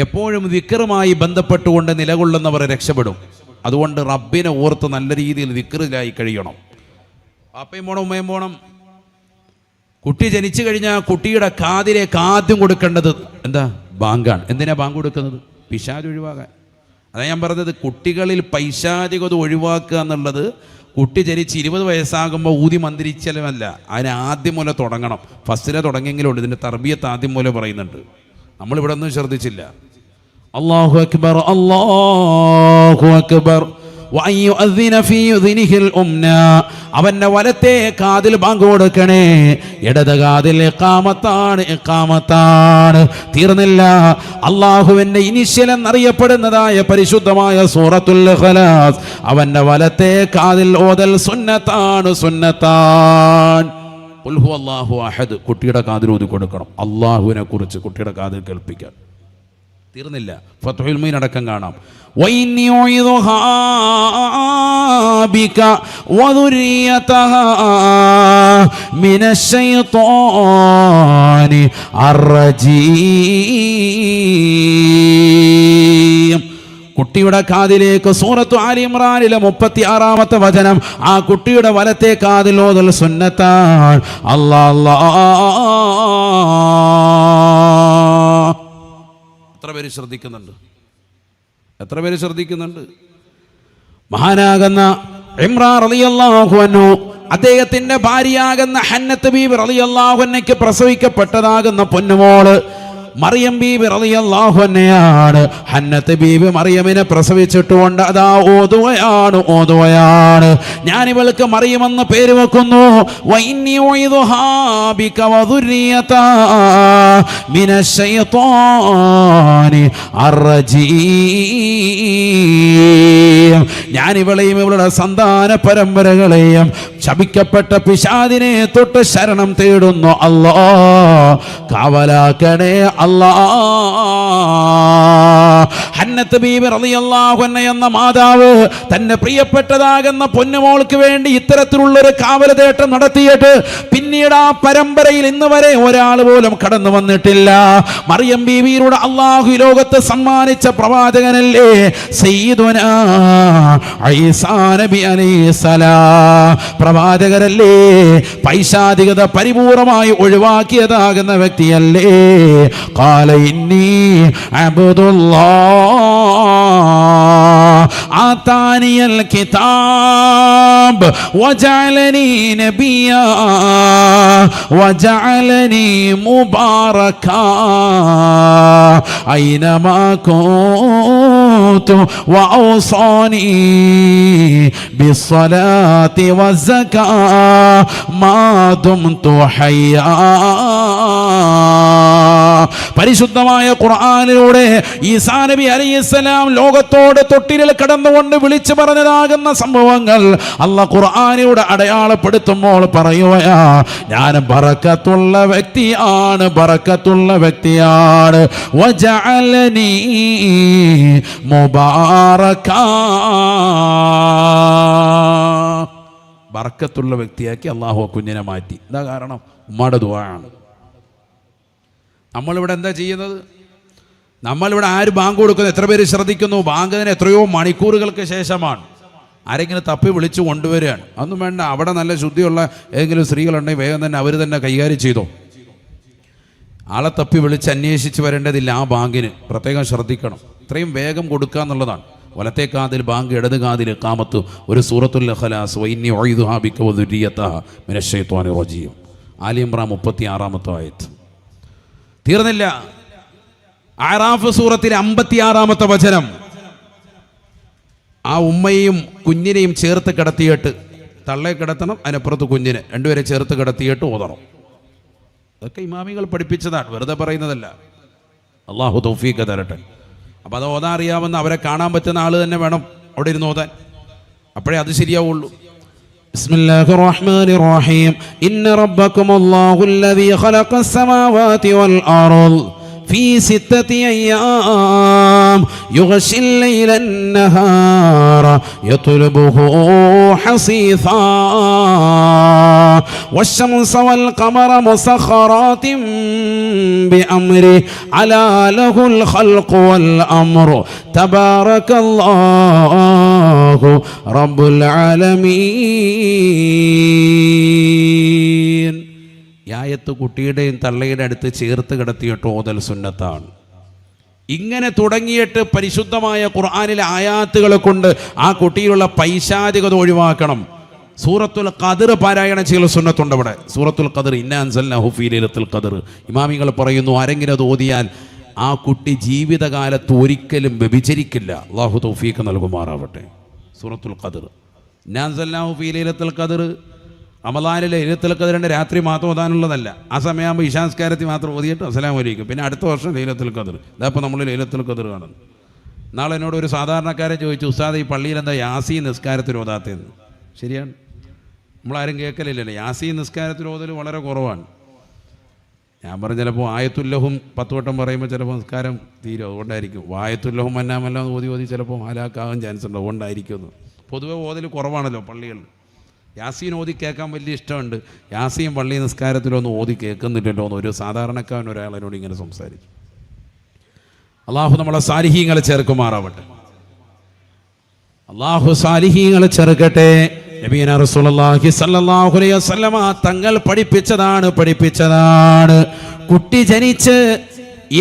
എപ്പോഴും ദിക്റുമായി ബന്ധപ്പെട്ടുകൊണ്ട് നിലകൊള്ളുന്നവരെ രക്ഷപ്പെടും. അതുകൊണ്ട് റബ്ബിനെ ഓർത്ത് നല്ല രീതിയിൽ ദിക്റിലായി കഴിയണം. പാപ്പയും പോണം, ഉമ്മയും പോണം. കുട്ടി ജനിച്ചു കഴിഞ്ഞാൽ കുട്ടിയുടെ കാതിലേക്ക് ആദ്യം കൊടുക്കേണ്ടത് എന്താ? ബാങ്കാണ്. എന്തിനാ ബാങ്ക് കൊടുക്കുന്നത്? പിശാച് ഒഴിവാകാൻ. അതാ ഞാൻ പറഞ്ഞത്, കുട്ടികളിൽ പൈശാചികത ഒഴിവാക്കുക എന്നുള്ളത് കുട്ടി ജനിച്ച് 20 വയസ്സാകുമ്പോൾ ഊതി മന്ത്രിച്ചലുമല്ല, അതിന് ആദ്യം മൂലം തുടങ്ങണം. ഫസ്റ്റിലെ തുടങ്ങിയെങ്കിലും ഉണ്ട്. ഇതിൻ്റെ തർബിയത്ത് ആദ്യം മൂലം പറയുന്നുണ്ട്. നമ്മളിവിടെ ഒന്നും ശ്രദ്ധിച്ചില്ല. അല്ലാഹു അക്ബർ, അല്ലാഹു അക്ബർ. അവന്റെ വലത്തെ കാതിൽ ബാങ്ക് കൊടുക്കണേ, ഇടത് കാതിൽ ഇഖാമത്താണ്, ഇഖാമത്താണ്. തീർന്നില്ല. അള്ളാഹുവിന്റെ ഇനിഷ്യൽ എന്നറിയപ്പെടുന്നതായ പരിശുദ്ധമായ സൂറത്തുൽ ഇഖ്ലാസ് അവന്റെ വലത്തെ കാതിൽ ഓതൽ സുന്നത്താണ്, സുന്നത്താൻ. ഖുൽ ഹുവല്ലാഹു അഹദ് കുട്ടിയുടെ കാതിൽ ഓതി കൊടുക്കണം. അള്ളാഹുവിനെ കുറിച്ച് കുട്ടിയുടെ കാതിൽ കേൾപ്പിക്കാൻ. തീർന്നില്ല. ഫത്ഹുൽ മുഈൻ അടക്കം കാണാം. വഇന്നി ഉഇദുഹാ ബിക വദുരിയതഹാ മിനശ്ശൈത്വാനി അർറജീം. കുട്ടിയുടെ കാതിലേക്ക് സൂറത്തു ആലി ഇമ്രാനിലെ 36-ാമത്തെ വചനം, ആ കുട്ടിയുടെ വലത്തെ കാതിൽ ഓതൽ സുന്നത്താൻ. എത്ര പേര് ശ്രദ്ധിക്കുന്നുണ്ട്? എത്ര പേര് ശ്രദ്ധിക്കുന്നുണ്ട്? മഹാനാകുന്ന ഇമ്രാൻ റളിയല്ലാഹു അൻഹു, അദ്ദേഹത്തിന്റെ ഭാര്യയാകുന്ന ഹന്നത്ത് ബീബി റളിയല്ലാഹു അൻഹയ്ക്ക് പ്രസവിക്കപ്പെട്ടതാകുന്ന പൊന്നുമോള് മറിയം ബീബി റളിയല്ലാഹു അൻഹയാണ്. ഹന്നത്ത് ബീബി മറിയമിനെ പ്രസവിച്ചിട്ടുകൊണ്ട് അതാ ഓതുകയാണ്. ഞാൻ ഇവൾക്ക് മറിയമെന്ന് പേര് വെക്കുന്നു. വഇന്നി ഉഇദുഹാ ബിക വദുരിയതഹാ മിനശ്ശൈത്വാനി അർറജീം. ഞാൻ ഇവളെയും ഇവളുടെ സന്താന പരമ്പരകളെയും ശപിക്കപ്പെട്ട പിശാചിനെ തൊട്ട് ശരണം തേടുന്നു. അല്ലാഹ് കാവലാക്കണേ അല്ലാഹ്. ഹന്നത്ത് ബീബി റളിയല്ലാഹു അൻഹ എന്ന മാതാവ് തന്റെ പ്രിയപ്പെട്ടതാകുന്ന പൊന്നുമോൾക്ക് വേണ്ടി ഇത്തരത്തിലുള്ളൊരു കാവൽ തേട്ടം നടത്തിയിട്ട് പിന്നീട് ആ പരമ്പരയിൽ ഇന്ന് വരെ ഒരാൾ പോലും കടന്നു വന്നിട്ടില്ല. മറിയം ബീവിയുടെ അല്ലാഹു ലോകത്ത് സമ്മാനിച്ച പ്രവാചകനല്ലേ സയ്യിദുനാ ഈസാ നബി അലൈഹിസ്സലാം. പ്രവാചകരല്ലേ, പൈശാചികത പരിപൂർണമായി ഒഴിവാക്കിയതാകുന്ന വ്യക്തിയല്ലേ. ഖാല ഇന്നി അബ്ദുല്ലാഹ് ആതാനിയൽ കിതാബ് വജഅലനി നബിയ്യാ വജഅലനി മുബാറകാ ഐനമാ കുന്തു വഔസാനി ബിസ്സലാത്തി വസ്സകാ മാ ദുംതു ഹയ്യാ. പരിശുദ്ധമായ ഖുർആനിലൂടെ ഈസാ നബി അലൈഹിസ്സലാം ലോകത്തോട് തൊട്ടിലിൽ കടന്നുകൊണ്ട് വിളിച്ചു പറഞ്ഞതാകുന്ന സംഭവങ്ങൾ അല്ലാഹ് ഖുർആനിലൂടെ അടയാളപ്പെടുത്തുമ്പോൾ പറയുകയാ, ഞാൻ ബറക്കത്തുള്ള വ്യക്തിയാണ്, ബറക്കത്തുള്ള വ്യക്തിയാണ്. വജഅലനി മുബാറകാ. ബറക്കത്തുള്ള വ്യക്തിയാക്കി അല്ലാഹു കുഞ്ഞിനെ മാറ്റി. എന്താ കാരണം? ഉമ്മയുടെ ദുആയാണ്. നമ്മളിവിടെ എന്താ ചെയ്യുന്നത്? നമ്മളിവിടെ ആര് ബാങ്ക് കൊടുക്കുന്നു? എത്ര പേര് ശ്രദ്ധിക്കുന്നു? ബാങ്കിന് എത്രയോ മണിക്കൂറുകൾക്ക് ശേഷമാണ്. ആരെങ്കിലും തപ്പി വിളിച്ചു കൊണ്ടുവരികയാണ്. അതൊന്നും വേണ്ട. അവിടെ നല്ല ശുദ്ധിയുള്ള ഏതെങ്കിലും സ്ത്രീകളുണ്ടെങ്കിൽ വേഗം തന്നെ അവർ തന്നെ കൈകാര്യം ചെയ്തോ. ആളെ തപ്പി വിളിച്ച് അന്വേഷിച്ച് വരേണ്ടതില്ല. ആ ബാങ്കിന് പ്രത്യേകം ശ്രദ്ധിക്കണം. ഇത്രയും വേഗം കൊടുക്കുക എന്നുള്ളതാണ്. വലത്തെ കാതിൽ ബാങ്ക്, ഇടത് കാതിൽ ഇഖാമത്ത്. ഒരു സൂറത്തുൽ ഇഖ്ലാസ്, വഇന്നി ഉഇദുഹാ ബിക വദുരിയതഹാ മിനശ്ശൈത്വാനിർ റജീം. ആലി ഇമ്രാൻ 36-ാമത്തെ ആയത്ത്. തീർന്നില്ല. അറാഫ് സൂറത്തിലെ 56-ാമത്തെ വചനം, ആ ഉമ്മയെയും കുഞ്ഞിനെയും ചേർത്ത് കിടത്തിയിട്ട്, തള്ളയെ കിടത്തണം, അതിനപ്പുറത്ത് കുഞ്ഞിനെ, രണ്ടുപേരെ ചേർത്ത് കിടത്തിയിട്ട് ഓതണം. അതൊക്കെ ഇമാമികൾ പഠിപ്പിച്ചതാണ്, വെറുതെ പറയുന്നതല്ല. അള്ളാഹു തൗഫീഖ് തരട്ടെ. അപ്പം അത് ഓതാൻ അറിയാവുന്ന, അവരെ കാണാൻ പറ്റുന്ന ആൾ തന്നെ വേണം അവിടെ ഇരുന്ന് ഓതാൻ. അപ്പോഴേ അത് ശരിയാവുള്ളൂ. ബിസ്മില്ലാഹിർ റഹ്മാനിർ റഹീം. ഇന്ന റബ്ബകുമുല്ലാഹു അല്ലദീ ഖലഖസ് സമാവാതി വൽ അർദ് في 6 أيام يغشي الليل النهار يطلبه حثيثا والشمس والقمر مسخرات بأمره ألا له الخلق والأمر تبارك الله رب العالمين. ആയത്ത് കുട്ടിയുടെയും തള്ളയുടെ അടുത്ത് ചേർത്ത് കിടത്തിയിട്ട് ഓതൽ സുന്നത്താണ്. ഇങ്ങനെ തുടങ്ങിയിട്ട് പരിശുദ്ധമായ ഖുർആനിലെ ആയാത്തുകളെ കൊണ്ട് ആ കുട്ടിയിലുള്ള പൈശാചികത ഒഴിവാക്കണം. സൂറത്തുൽ ഖദർ പാരായണം ചെയ്യൽ സുന്നത്തുണ്ട്. ഇവിടെ സൂറത്തുൽ ഖദർ ഇന്നാ അൻസൽനാഹു ഫീ ലൈലത്തുൽ ഖദർ. ഇമാമികൾ പറയുന്നു, ആരെങ്കിലും അത് ഓതിയാൽ ആ കുട്ടി ജീവിതകാലത്ത് ഒരിക്കലും വ്യഭിചരിക്കില്ല. അല്ലാഹു തൗഫീഖ് നൽകുമാറാവട്ടെ. സൂറത്തുൽ ഖദർ ഇന്നാ അൻസൽനാഹു ഫീ ലൈലത്തുൽ ഖദർ റമളാനിലെ ലൈലത്തുൽ ഖദറിൻ്റെ രാത്രി മാത്രം ഓതാനുള്ളതല്ല. ആ സമയമാകുമ്പോൾ ഇശാസ്കാരത്തിൽ മാത്രം ഓതിയിട്ട് അസ്സലാമു അലൈക്കും, പിന്നെ അടുത്ത വർഷം ലൈലത്തുൽ ഖദർ. ഇതപ്പോൾ നമ്മൾ ലൈലത്തുൽ ഖദർ കാണുന്നു. നാളെ എന്നോട് ഒരു സാധാരണക്കാരൻ ചോദിച്ചു, ഉസ്താദ് ഈ പള്ളിയിൽ എന്താ യാസീൻ നിസ്കാരത്തിൽ ഓതാത്തതെന്ന്. ശരിയാണ്, നമ്മളാരും കേൾക്കലില്ലല്ലോ. യാസീൻ നിസ്കാരത്തിൽ ഓതൽ വളരെ കുറവാണ്. ഞാൻ പറഞ്ഞു ചിലപ്പോൾ ആയത്തുല്ലഹും 10 വട്ടം പറയുമ്പോൾ ചിലപ്പോൾ നിസ്കാരം തീരും. അതുകൊണ്ടായിരിക്കും വായത്തുല്ലഹും മന്നാമല്ലാം ഓതി ചിലപ്പോൾ ഹാലാക്കാകാൻ ചാൻസ് ഉണ്ട്. അതുകൊണ്ടായിരിക്കും. പൊതുവെ ഓതൽ കുറവാണല്ലോ പള്ളികളിൽ. യാസീൻ ഓതി കേൾക്കാൻ വലിയ ഇഷ്ടമുണ്ട്. യാസീൻ പള്ളി നിസ്കാരത്തിലൊന്നും ഓതി കേൾക്കുന്നില്ലല്ലോ എന്ന് ഒരു സാധാരണക്കാരൻ ഒരാളെന്നോട് ഇങ്ങനെ സംസാരിച്ചു. അള്ളാഹു നമ്മളെ സാലിഹീങ്ങളെ ചേർക്കുമാറാവട്ടെ. അള്ളാഹു സാലിഹീങ്ങളെ ചേർക്കട്ടെ. നബിയനാ റസൂലുള്ളാഹി സ്വല്ലല്ലാഹു അലൈഹി വസല്ലമ തങ്ങൾ പഠിപ്പിച്ചതാണ് കുട്ടി ജനിച്ച്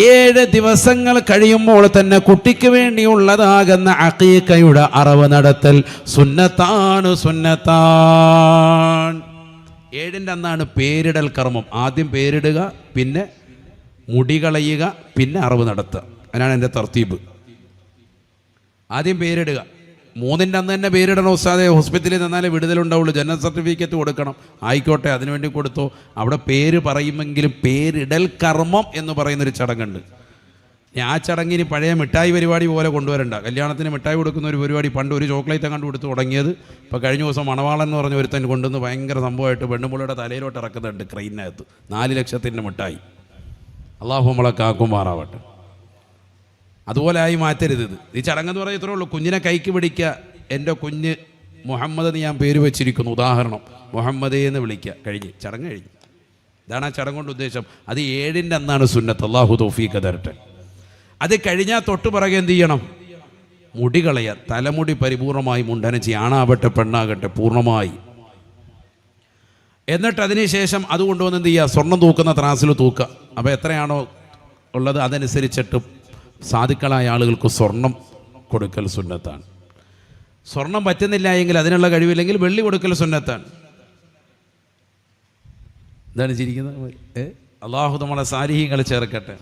7 ദിവസങ്ങൾ കഴിയുമ്പോൾ തന്നെ കുട്ടിക്ക് വേണ്ടിയുള്ളതാകുന്ന അഖീഖയുടെ അറവ് നടത്തൽ സുന്നത്താണ്. 7ൻ്റെ അന്നാണ് പേരിടൽ കർമ്മം. ആദ്യം പേരിടുക, പിന്നെ മുടി കളയുക, പിന്നെ അറവ് നടത്തുക. അതിനാണ് എൻ്റെ തർത്തീബ്. ആദ്യം പേരിടുക. 3ൻ്റെ അന്ന് തന്നെ പേരിടണം ഉസ്താദേ. ഹോസ്പിറ്റലിൽ നിന്നാലേ വിടുതലുണ്ടാവുള്ളൂ. ജനന സർട്ടിഫിക്കറ്റ് കൊടുക്കണം. ആയിക്കോട്ടെ, അതിനുവേണ്ടി കൊടുത്തോ. അവിടെ പേര് പറയുമെങ്കിലും പേരിടൽ കർമ്മം എന്ന് പറയുന്നൊരു ചടങ്ങുണ്ട്. ആ ചടങ്ങിന് പഴയ മിഠായി പരിപാടി പോലെ കൊണ്ടുവരണ്ട. കല്യാണത്തിന് മിഠായി കൊടുക്കുന്ന ഒരു പരിപാടി പണ്ട് ഒരു ചോക്ലേറ്റ് അങ്ങോട്ട് കൊടുത്ത് തുടങ്ങിയത്. ഇപ്പോൾ കഴിഞ്ഞ ദിവസം മണവാളൻ എന്ന് പറഞ്ഞ ഒരുത്തൻ കൊണ്ടുവന്ന് ഭയങ്കര സംഭവമായിട്ട് പെണ്ണുമുള്ളിയുടെ തലയിലോട്ട് ഇറക്കുന്നുണ്ട് ക്രെയിനകത്ത് 4 ലക്ഷത്തിൻ്റെ മിഠായി. അള്ളാഹു നമ്മളെ കാക്കുമാറാവട്ടെ. അതുപോലെ ആയി മാറ്റരുത്. ഈ ചടങ്ങെന്ന് പറയുന്നത് ഇത്രേ ഉള്ളൂ. കുഞ്ഞിനെ കൈക്ക് പിടിക്കുക. എൻ്റെ കുഞ്ഞ് മുഹമ്മദ് എന്ന് ഞാൻ പേര് വെച്ചിരിക്കുന്നു, ഉദാഹരണം മുഹമ്മദേ എന്ന് വിളിക്കുക. ചടങ്ങ് കഴിഞ്ഞു. ഇതാണ് ആ ചടങ്ങ് കൊണ്ട് ഉദ്ദേശം. അത് 7ൻ്റെ അന്നാണ് സുന്നത്ത്. അല്ലാഹു തൗഫീഖ് തരട്ടെ. അത് കഴിഞ്ഞാൽ തൊട്ട് പിറകെ എന്ത് ചെയ്യണം? മുടി കളയുക. തലമുടി പരിപൂർണമായി മുണ്ടനം ചെയ്യുക. ആണാവട്ടെ പെണ്ണാകട്ടെ പൂർണ്ണമായി. എന്നിട്ട് അതിനുശേഷം അത് കൊണ്ടുവന്ന് എന്ത് ചെയ്യുക? സ്വർണം തൂക്കുന്ന ത്രാസിൽ തൂക്കുക. അപ്പോൾ എത്രയാണോ ഉള്ളത് അതനുസരിച്ചിട്ട് സാധുക്കളായ ആളുകൾക്ക് സ്വർണം കൊടുക്കൽ സുന്നത്താണ്. സ്വർണം പറ്റുന്നില്ല എങ്കിൽ, അതിനുള്ള കഴിവില്ലെങ്കിൽ വെള്ളി കൊടുക്കൽ സുന്നത്താണ്. എന്താണ് ചിരിക്കുന്നത്? അള്ളാഹു നമ്മളെ സാലിഹീങ്ങളെ ചേർക്കട്ടെ.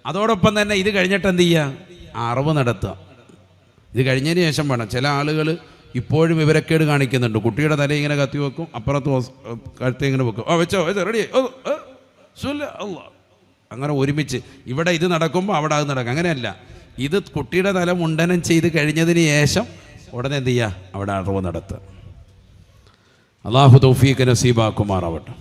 അതോടൊപ്പം തന്നെ ഇത് കഴിഞ്ഞിട്ട് എന്ത് ചെയ്യുക? അറവ് നടത്തുക. ഇത് കഴിഞ്ഞതിന് ശേഷം വേണം. ചില ആളുകൾ ഇപ്പോഴും വിവരക്കേട് കാണിക്കുന്നുണ്ട്. കുട്ടിയുടെ തല ഇങ്ങനെ കത്തി വെക്കും, അപ്പുറത്ത് കഴുത്തി ഇങ്ങനെ വെക്കും. വെച്ചോ റെഡി അല്ലാ, അങ്ങനെ ഒരുമിച്ച് ഇവിടെ ഇത് നടക്കുമ്പോൾ അവിടെ അത് നടക്കും. അങ്ങനെയല്ല. ഇത് കുട്ടിയുടെ തല മുണ്ടനം ചെയ്ത് കഴിഞ്ഞതിന് ശേഷം ഉടനെ എന്ത് ചെയ്യുക? അവിടെ അറവ് നടത്തുക. അല്ലാഹു തൗഫീഖ് നസീബാക്കുമാറാവട്ടെ.